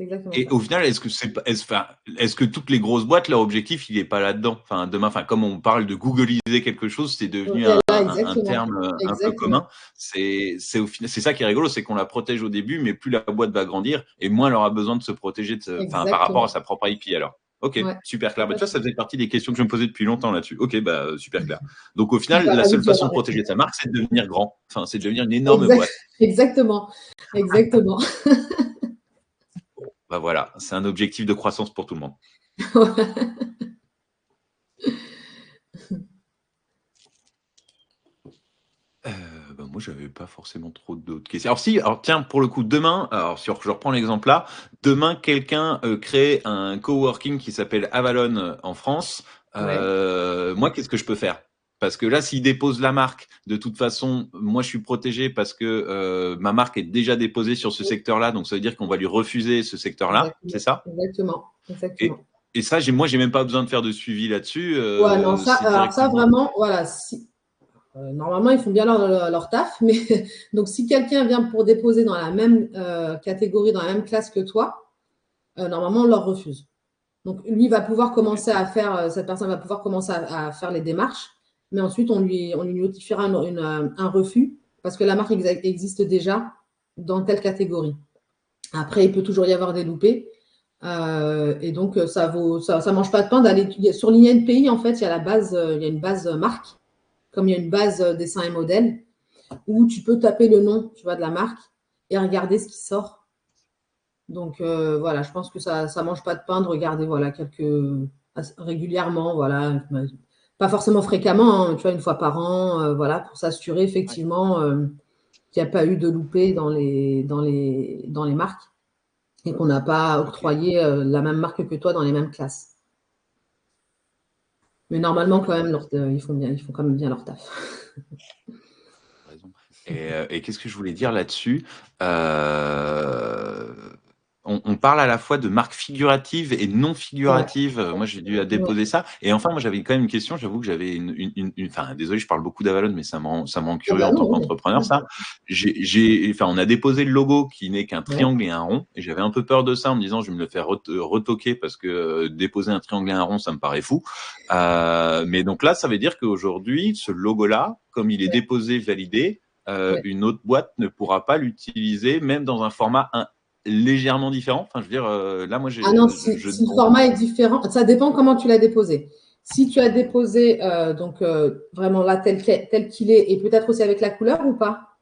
C'est exactement Et ça. au final, est-ce que toutes les grosses boîtes, leur objectif, il n'est pas là-dedans? Enfin, demain, enfin, comme on parle de googliser quelque chose, c'est devenu Et là, un exactement. terme un peu commun. Exactement. C'est au final, c'est ça qui est rigolo, c'est qu'on la protège au début, mais plus la boîte va grandir et moins elle aura besoin de se protéger enfin, par rapport à Exactement. sa propre IP alors. Ok, Ouais. super clair. Tout Bah, à tu vois, fait. ça faisait partie des questions que je me posais depuis longtemps là-dessus. Ok, bah, super clair. Donc, au final, Bah, la ravi seule de lui façon de avoir protéger répondu. sa marque, c'est de devenir grand. Enfin, c'est de devenir une énorme boîte. Exactement. Exactement. Bah voilà, c'est un objectif de croissance pour tout le monde. Bah, moi, j'avais pas forcément trop d'autres questions. Alors si, alors tiens, pour le coup, demain, alors si je reprends l'exemple là, demain, quelqu'un crée un coworking qui s'appelle Avalon en France. Ouais. Moi, qu'est-ce que je peux faire? Parce que là, s'il dépose la marque, de toute façon, moi, je suis protégé parce que ma marque est déjà déposée sur ce secteur-là, donc ça veut dire qu'on va lui refuser ce secteur-là, c'est Exactement. ça? Exactement. Et, Exactement. et ça, moi, j'ai même pas besoin de faire de suivi là-dessus. Ouais, non, ça, C'est alors ça directement. vraiment, voilà, normalement, ils font bien leur taf, mais donc si quelqu'un vient pour déposer dans la même catégorie, dans la même classe que toi, normalement, on leur refuse. Donc, lui va pouvoir commencer à faire, cette personne va pouvoir commencer à faire les démarches, mais ensuite, on lui notifiera un refus parce que la marque existe déjà dans telle catégorie. Après, il peut toujours y avoir des loupés. Et donc, ça mange pas de pain d'aller sur l'INPI, en fait, il y a la base, il y a une base marque, comme il y a une base dessin et modèle, où tu peux taper le nom, tu vois, de la marque et regarder ce qui sort. Donc voilà, je pense que ça mange pas de pain de regarder voilà régulièrement, voilà, pas forcément fréquemment, hein, tu vois, une fois par an, voilà, pour s'assurer effectivement qu'il n'y a pas eu de loupé dans les marques et qu'on n'a pas octroyé la même marque que toi dans les mêmes classes. Mais normalement, quand même, ils font quand même bien leur taf. Raison. Et qu'est-ce que je voulais dire là-dessus? Euh, on parle à la fois de marques figuratives et non Ouais, figuratives. Moi, j'ai dû ouais. déposer ça. Et enfin, moi, j'avais quand même une question. J'avoue que j'avais enfin, désolé, je parle beaucoup d'Avalon, mais ça me rend Ah curieux bah en tant non, oui. qu'entrepreneur, ça. Enfin, on a déposé le logo qui n'est qu'un Ouais. triangle et un rond. Et j'avais un peu peur de ça en me disant, je vais me le faire retoquer parce que déposer un triangle et un rond, ça me paraît fou. Mais donc là, ça veut dire qu'aujourd'hui, ce logo-là, comme il est Ouais. déposé, validé, Ouais. une autre boîte ne pourra pas l'utiliser, même dans un format légèrement différent. Enfin, je veux dire, là, moi, Ah non, si le format est différent, ça dépend comment tu l'as déposé. Si tu as déposé donc vraiment là tel qu'il est, et peut-être aussi avec la couleur ou pas?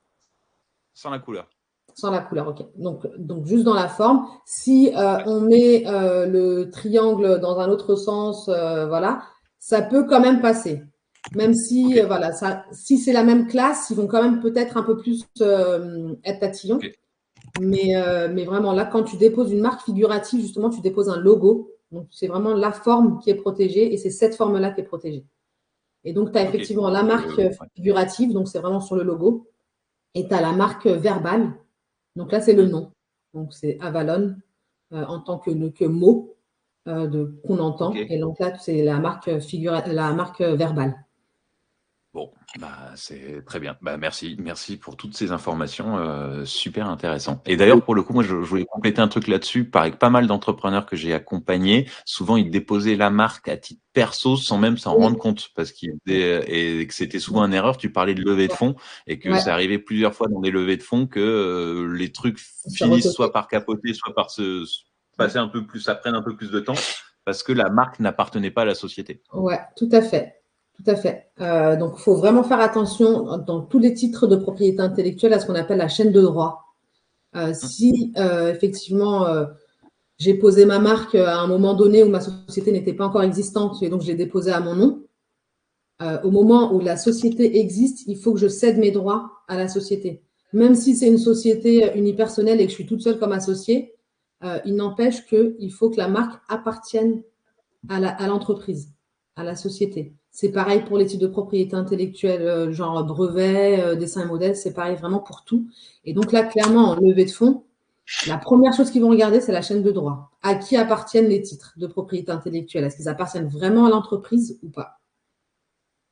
sans la couleur. Sans la couleur, ok. Donc juste dans la forme. Si Ouais. on met le triangle dans un autre sens, voilà, ça peut quand même passer. Même si, Ok. voilà, si c'est la même classe, ils vont quand même peut-être un peu plus être tatillons. Ok. Mais vraiment, là, quand tu déposes une marque figurative, justement, tu déposes un logo. Donc, c'est vraiment la forme qui est protégée et c'est cette forme-là qui est protégée. Et donc, tu as Ok. effectivement la Donc, marque ouais. figurative, donc c'est vraiment sur le logo. Et tu as la marque verbale. Donc là, c'est le Hmm. nom. Donc, c'est Avalon en tant que mot qu'on entend. Ok. Et donc là, c'est la marque verbale. Bon, bah, c'est très bien. Bah, merci pour toutes ces informations, super intéressant. Et d'ailleurs, pour le coup, moi, je voulais compléter un truc là-dessus. Avec pas mal d'entrepreneurs que j'ai accompagnés, souvent ils déposaient la marque à titre perso sans même s'en Oui. rendre compte, parce et que c'était souvent Ouais. une erreur. Tu parlais de levée de fonds et que Ouais. ça arrivait plusieurs fois dans des levées de fonds que les trucs C'est finissent soit retoqué. par capoter, soit par passer un peu plus, ça prenne un peu plus de temps, parce que la marque n'appartenait pas à la société. Ouais, tout à fait. Tout à fait. Donc, il faut vraiment faire attention dans tous les titres de propriété intellectuelle à ce qu'on appelle la chaîne de droit. Si effectivement j'ai posé ma marque à un moment donné où ma société n'était pas encore existante et donc je l'ai déposée à mon nom, au moment où la société existe, il faut que je cède mes droits à la société. Même si c'est une société unipersonnelle et que je suis toute seule comme associée, il n'empêche qu'il faut que la marque appartienne à l'entreprise, à la société. C'est pareil pour les titres de propriété intellectuelle, genre brevet, dessin et modèle, c'est pareil vraiment pour tout. Et donc là, clairement, en levée de fonds, la première chose qu'ils vont regarder, c'est la chaîne de droit. À qui appartiennent les titres de propriété intellectuelle? Est-ce qu'ils appartiennent vraiment à l'entreprise ou pas?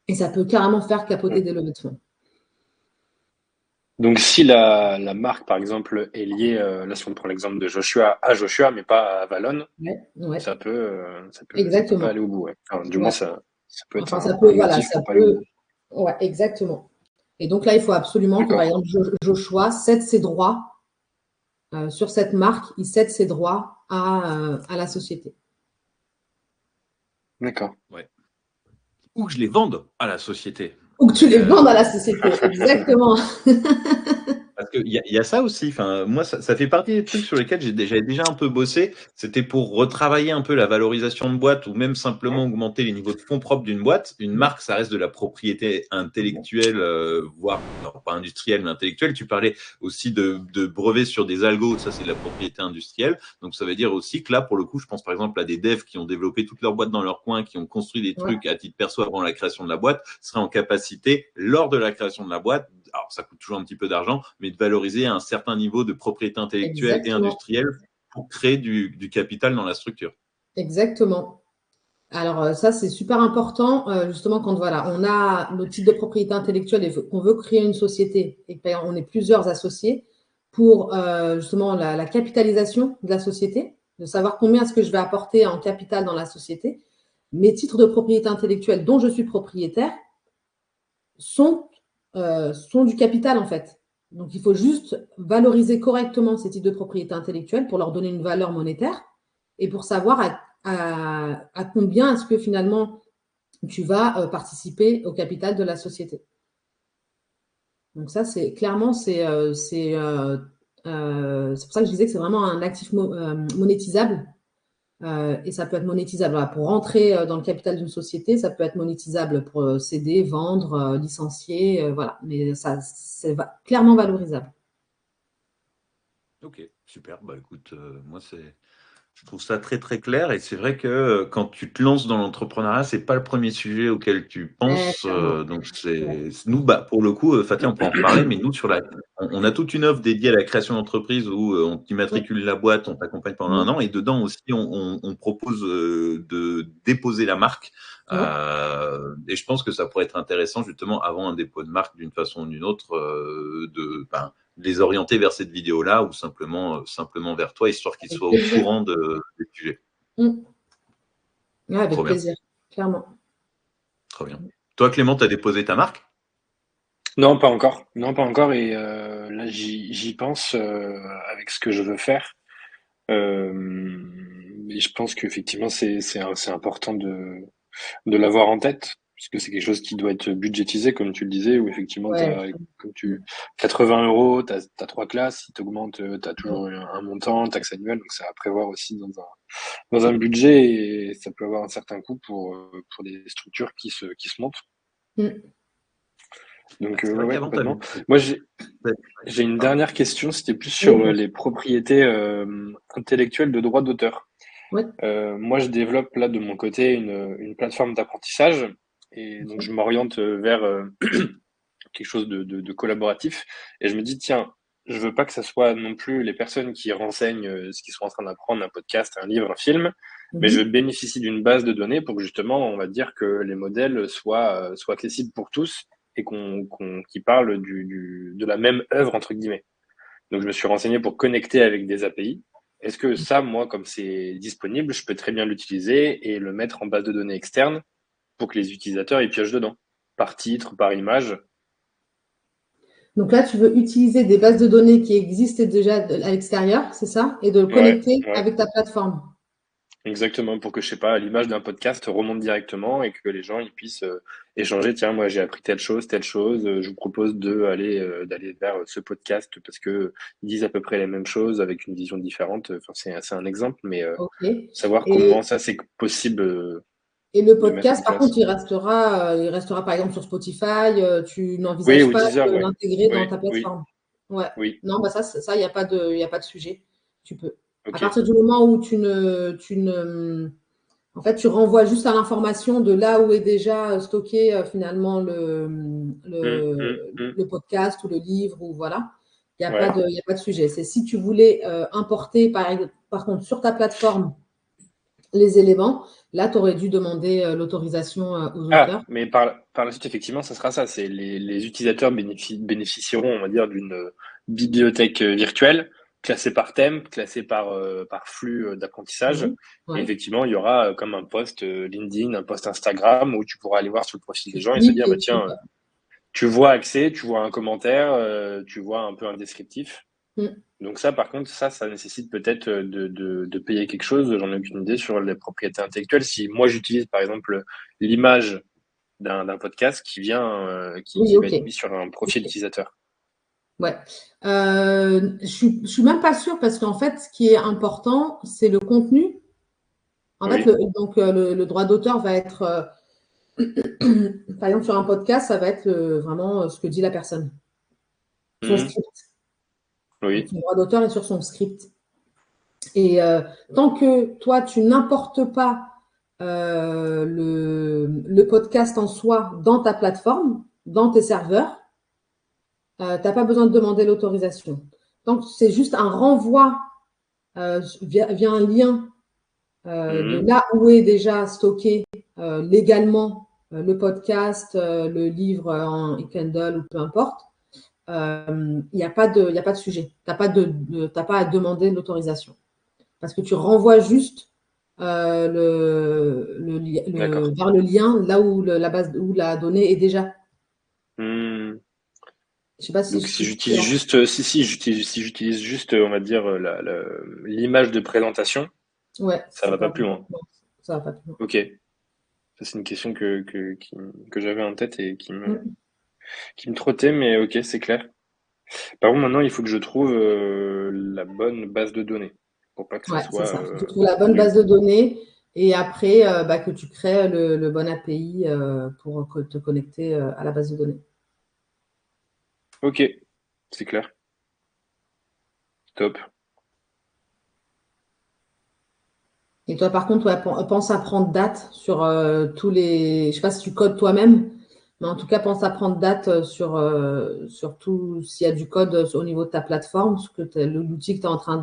Et ça peut carrément faire capoter des levées de fonds. Donc, si la marque, par exemple, est liée, là, si on prend l'exemple de Joshua, à Joshua, mais pas à Valon, Ouais, ça peut pas exactement. aller au bout. Ouais. Enfin, du moins, Ouais. ça peut être Enfin, ça un peut, voilà, motif ça pour pas aller au peut. bout. Ouais, exactement. Et donc là, il faut absolument que, par D'accord, exemple, Joshua cède ses droits sur cette marque, il cède ses droits à la société. d'accord. Ouais. Ou que je les vende à la société. Ou que tu les Mais, vendes à la société, exactement. parce qu'il y a ça aussi. Enfin, moi, ça fait partie des trucs sur lesquels j'avais déjà un peu bossé. C'était pour retravailler un peu la valorisation de boîte ou même simplement augmenter les niveaux de fonds propres d'une boîte. Une marque, ça reste de la propriété intellectuelle, voire non, pas industrielle, mais intellectuelle. Tu parlais aussi de brevets sur des algos. Ça, c'est de la propriété industrielle. Donc, ça veut dire aussi que là, pour le coup, je pense par exemple à des devs qui ont développé toute leur boîte dans leur coin, qui ont construit des Ouais, trucs à titre perso avant la création de la boîte, seraient en capacité, lors de la création de la boîte, alors ça coûte toujours un petit peu d'argent, mais de valoriser un certain niveau de propriété intellectuelle et exactement. industrielle pour créer du capital dans la structure. Exactement. Alors, ça, c'est super important, justement, quand voilà, on a nos titres de propriété intellectuelle et qu'on veut créer une société et qu'on est plusieurs associés pour justement la capitalisation de la société, de savoir combien est-ce que je vais apporter en capital dans la société. Mes titres de propriété intellectuelle dont je suis propriétaire sont du capital, en fait. Donc, il faut juste valoriser correctement ces titres de propriété intellectuelle pour leur donner une valeur monétaire et pour savoir à combien est-ce que finalement tu vas participer au capital de la société. Donc ça, c'est clairement, c'est pour ça que je disais que c'est vraiment un actif monétisable. Et ça peut être monétisable voilà, pour rentrer dans le capital d'une société, ça peut être monétisable pour céder, vendre, licencier, voilà. Mais ça, c'est clairement valorisable. Ok, super. Bah écoute, moi je trouve ça très très clair et c'est vrai que quand tu te lances dans l'entrepreneuriat, c'est pas le premier sujet auquel tu penses. Clairement. Donc Ouais. nous, bah pour le coup, Fatih, on peut en reparler, mais nous on a toute une offre dédiée à la création d'entreprise où on immatricule la boîte, on t'accompagne pendant un an et dedans aussi on propose de déposer la marque. Ouais. Et je pense que ça pourrait être intéressant justement avant un dépôt de marque d'une façon ou d'une autre les orienter vers cette vidéo-là ou simplement vers toi, histoire qu'ils Avec soient au plaisir. courant des sujets. Ouais, avec Trop bien, plaisir, clairement. trop bien. Toi, Clément, tu as déposé ta marque? Non, pas encore. Non, pas encore. Et là, j'y pense avec ce que je veux faire. Et je pense qu'effectivement, c'est important de l'avoir en tête, puisque c'est quelque chose qui doit être budgétisé, comme tu le disais, où effectivement, Ouais. 80 euros, t'as trois classes, si t'augmentes, t'as Mm. toujours un montant, taxe annuelle, donc ça à prévoir aussi dans un budget, et ça peut avoir un certain coût pour des structures qui se montent. Mm. Donc, C'est ouais, vrai ouais, qu'avant, tu avais... complètement. Moi, j'ai une Pardon. dernière question, c'était plus Oui, sur les propriétés intellectuelles de droits d'auteur. ouais. Moi, je développe là de mon côté une plateforme d'apprentissage et donc je m'oriente vers quelque chose de collaboratif et je me dis, tiens, je veux pas que ça soit non plus les personnes qui renseignent ce qu'ils sont en train d'apprendre, un podcast, un livre, un film, mais je Mhm. bénéficie d'une base de données pour que justement, on va dire que les modèles soient accessibles pour tous et qu'ils parlent de la même œuvre, entre guillemets. Donc, je me suis renseigné pour connecter avec des API. Est-ce que ça, moi, comme c'est disponible, je peux très bien l'utiliser et le mettre en base de données externe pour que les utilisateurs y piochent dedans, par titre, par image? Donc là, tu veux utiliser des bases de données qui existent déjà à l'extérieur, c'est ça? Et de le Ouais, connecter ouais, avec ta plateforme. exactement, pour que, je sais pas, l'image d'un podcast remonte directement et que les gens ils puissent échanger. Tiens, moi, j'ai appris telle chose, je vous propose d'aller vers ce podcast parce que ils disent à peu près les mêmes choses avec une vision différente. Enfin, c'est un exemple, mais OK. savoir Et, comment ça c'est possible et le de mettre podcast, en par contre, place. il restera par exemple sur Spotify. Tu Oui, n'envisages ou pas Deezer, de ouais. l'intégrer dans Oui, ta oui, plateforme. Ouais. oui. Non, bah ça, il y a pas de sujet. Tu peux. À Ok. partir du moment où en fait, tu renvoies juste à l'information de là où est déjà stocké finalement Hum. le podcast ou le livre ou voilà. Ouais, Il y a pas de sujet. C'est si tu voulais importer par contre sur ta plateforme les éléments, là, tu aurais dû demander l'autorisation aux auteurs. Mais par la suite, effectivement, ça sera ça. C'est les utilisateurs bénéficieront, on va dire, d'une bibliothèque virtuelle, classée par thème, classée par flux d'apprentissage. Et Ouais. effectivement, il y aura comme un post LinkedIn, un post Instagram où tu pourras aller voir sur le profil des gens et se dire, bah, tiens, tu vois accès, tu vois un commentaire, tu vois un peu un descriptif. Donc ça, par contre, ça nécessite peut-être de payer quelque chose. J'en ai aucune idée sur les propriétés intellectuelles. Si moi, j'utilise, par exemple, l'image d'un podcast qui vient, qui va être mis sur un profil utilisateur. Ouais. Je suis même pas sûre parce qu'en fait, ce qui est important, c'est le contenu. En fait, le droit d'auteur va être, par exemple, sur un podcast, ça va être vraiment ce que dit la personne. Son script. Oui. Donc, son droit d'auteur est sur son script. Et tant que toi, tu n'importes pas le podcast en soi dans ta plateforme, dans tes serveurs, tu n'as pas besoin de demander l'autorisation. Donc, c'est juste un renvoi via un lien de là où est déjà stocké légalement le podcast, le livre en e-Kindle ou peu importe. Il n'y a pas de sujet. Tu n'as pas à demander l'autorisation. Parce que tu renvoies juste vers le lien là où la base où la donnée est déjà. Je sais pas si donc si j'utilise juste, on va dire l'image de présentation, ça va pas plus loin. Non, ça va pas plus loin. Ok, ça c'est une question que j'avais en tête et qui me trottait, mais ok, c'est clair. Par contre, maintenant il faut que je trouve la bonne base de données pour pas que ça soit. C'est ça. Tu trouves la bonne base de données et après que tu crées le bon API pour te connecter à la base de données. Ok, c'est clair. Top. Et toi, par contre, pense à prendre date sur tous les. Je sais pas si tu codes toi-même, mais en tout cas, pense à prendre date sur tout s'il y a du code au niveau de ta plateforme, l'outil que tu es en train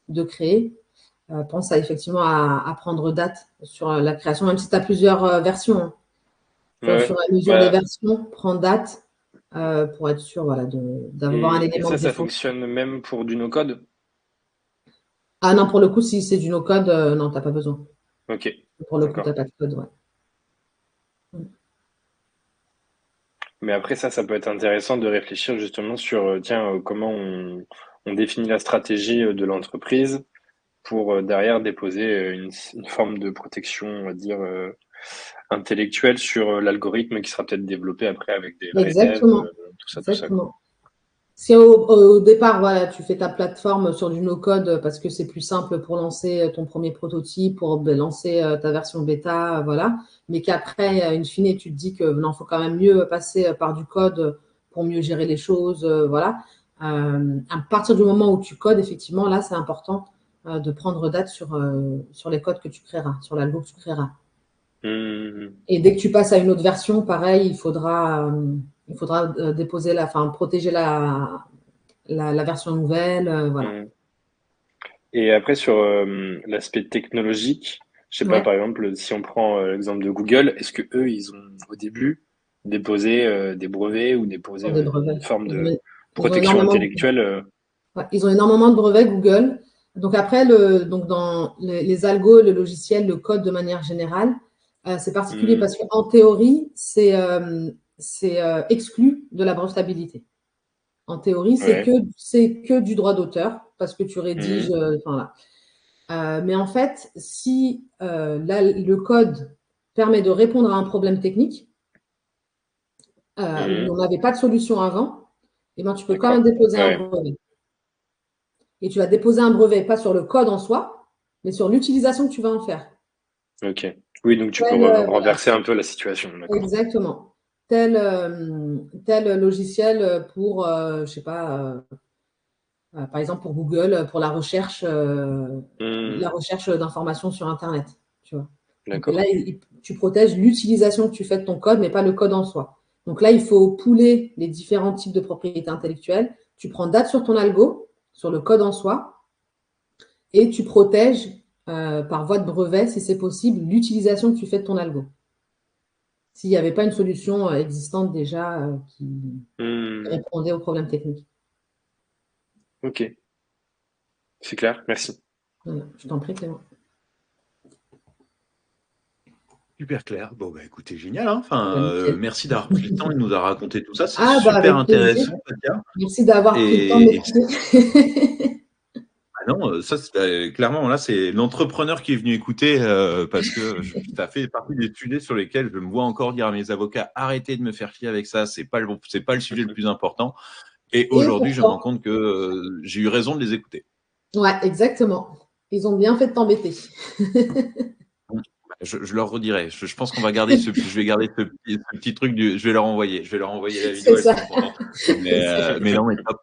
de créer. Pense effectivement à prendre date sur la création, même si tu as plusieurs versions. Hein. Ouais, Sur la mesure des versions, prends date pour être sûr d'avoir un élément de ça défaut. fonctionne même pour du no-code? Ah non, pour le coup, si c'est du no-code, non, tu n'as pas besoin. Ok. Pour le coup, tu n'as pas de code, ouais. Mais après, ça peut être intéressant de réfléchir justement sur, tiens, comment on définit la stratégie de l'entreprise pour derrière déposer une forme de protection, on va dire, intellectuelle sur l'algorithme qui sera peut-être développé après avec des vrais devs, tout ça. Exactement. Si au départ, voilà, tu fais ta plateforme sur du no-code parce que c'est plus simple pour lancer ton premier prototype, pour lancer ta version bêta, voilà, mais qu'après, in fine, tu te dis que non, faut quand même mieux passer par du code pour mieux gérer les choses, voilà. À partir du moment où tu codes, effectivement, là, c'est important de prendre date sur les codes que tu créeras, sur l'algo que tu créeras. Et dès que tu passes à une autre version, pareil, il faudra déposer protéger la version nouvelle, voilà. Et après, sur l'aspect technologique, je sais pas, par exemple, si on prend l'exemple de Google, est-ce que eux, ils ont au début déposé des brevets ou déposé une forme de protection intellectuelle? Ils ont énormément de brevets, Google. Donc après, dans les algos, le logiciel, le code de manière générale, c'est particulier parce qu'en théorie, c'est exclu de la brevetabilité. En théorie, c'est que du droit d'auteur parce que tu rédiges. Mais en fait, si le code permet de répondre à un problème technique où on n'avait pas de solution avant, eh ben, tu peux quand même déposer un brevet. Et tu vas déposer un brevet, pas sur le code en soi, mais sur l'utilisation que tu vas en faire. Ok. Oui, donc tu peux renverser un peu la situation. Exactement. Tel logiciel pour, je sais pas, par exemple pour Google, pour la recherche d'informations sur Internet. Tu vois. Donc là, tu protèges l'utilisation que tu fais de ton code, mais pas le code en soi. Donc là, il faut pooler les différents types de propriétés intellectuelles. Tu prends date sur ton algo, sur le code en soi, et tu protèges par voie de brevet, si c'est possible, l'utilisation que tu fais de ton algo. S'il n'y avait pas une solution existante déjà qui répondait aux problèmes techniques. Ok. C'est clair, merci. Voilà, je t'en prie, Clément. Super clair. Bon, bah écoutez, génial. Hein, merci d'avoir pris le temps et de nous a raconté tout ça. C'est super super intéressant, Fatia. Merci d'avoir pris le temps de m'écouter. Non, ça, clairement, là, c'est l'entrepreneur qui est venu écouter parce que ça fait partie des sujets sur lesquels je me vois encore dire à mes avocats, arrêtez de me faire chier avec ça, c'est pas le sujet le plus important. Et aujourd'hui, je me rends compte que j'ai eu raison de les écouter. Ouais, exactement. Ils ont bien fait de t'embêter. Je leur redirai. Je pense qu'on va garder je vais garder ce petit truc je vais leur envoyer la vidéo. Mais non, mais top.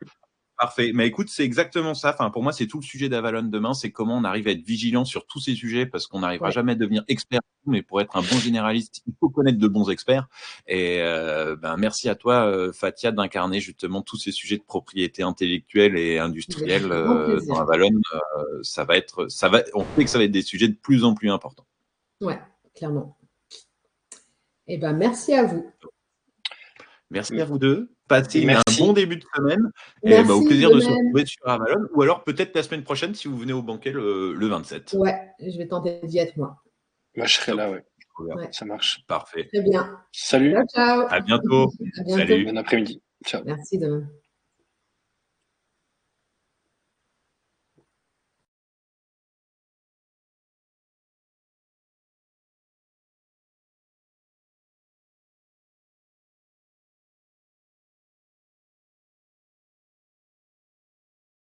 Parfait. Mais écoute, c'est exactement ça. Enfin, pour moi, c'est tout le sujet d'Avalon demain. C'est comment on arrive à être vigilant sur tous ces sujets parce qu'on n'arrivera jamais à devenir expert. Mais pour être un bon généraliste, il faut connaître de bons experts. Et merci à toi, Fatia, d'incarner justement tous ces sujets de propriété intellectuelle et industrielle dans Avalon. On sait que ça va être des sujets de plus en plus importants. Ouais, clairement. Eh ben, merci à vous. Merci à vous deux. Passez un bon début de semaine. Et au plaisir de se retrouver sur Avalon. Ou alors peut-être la semaine prochaine si vous venez au banquet le 27. Ouais, je vais tenter d'y être moi. Moi, je serai là, ouais. Ça marche. Parfait. Très bien. Salut. Ciao, ciao. À bientôt. À bientôt. Salut. Bon après-midi. Ciao. Merci de même.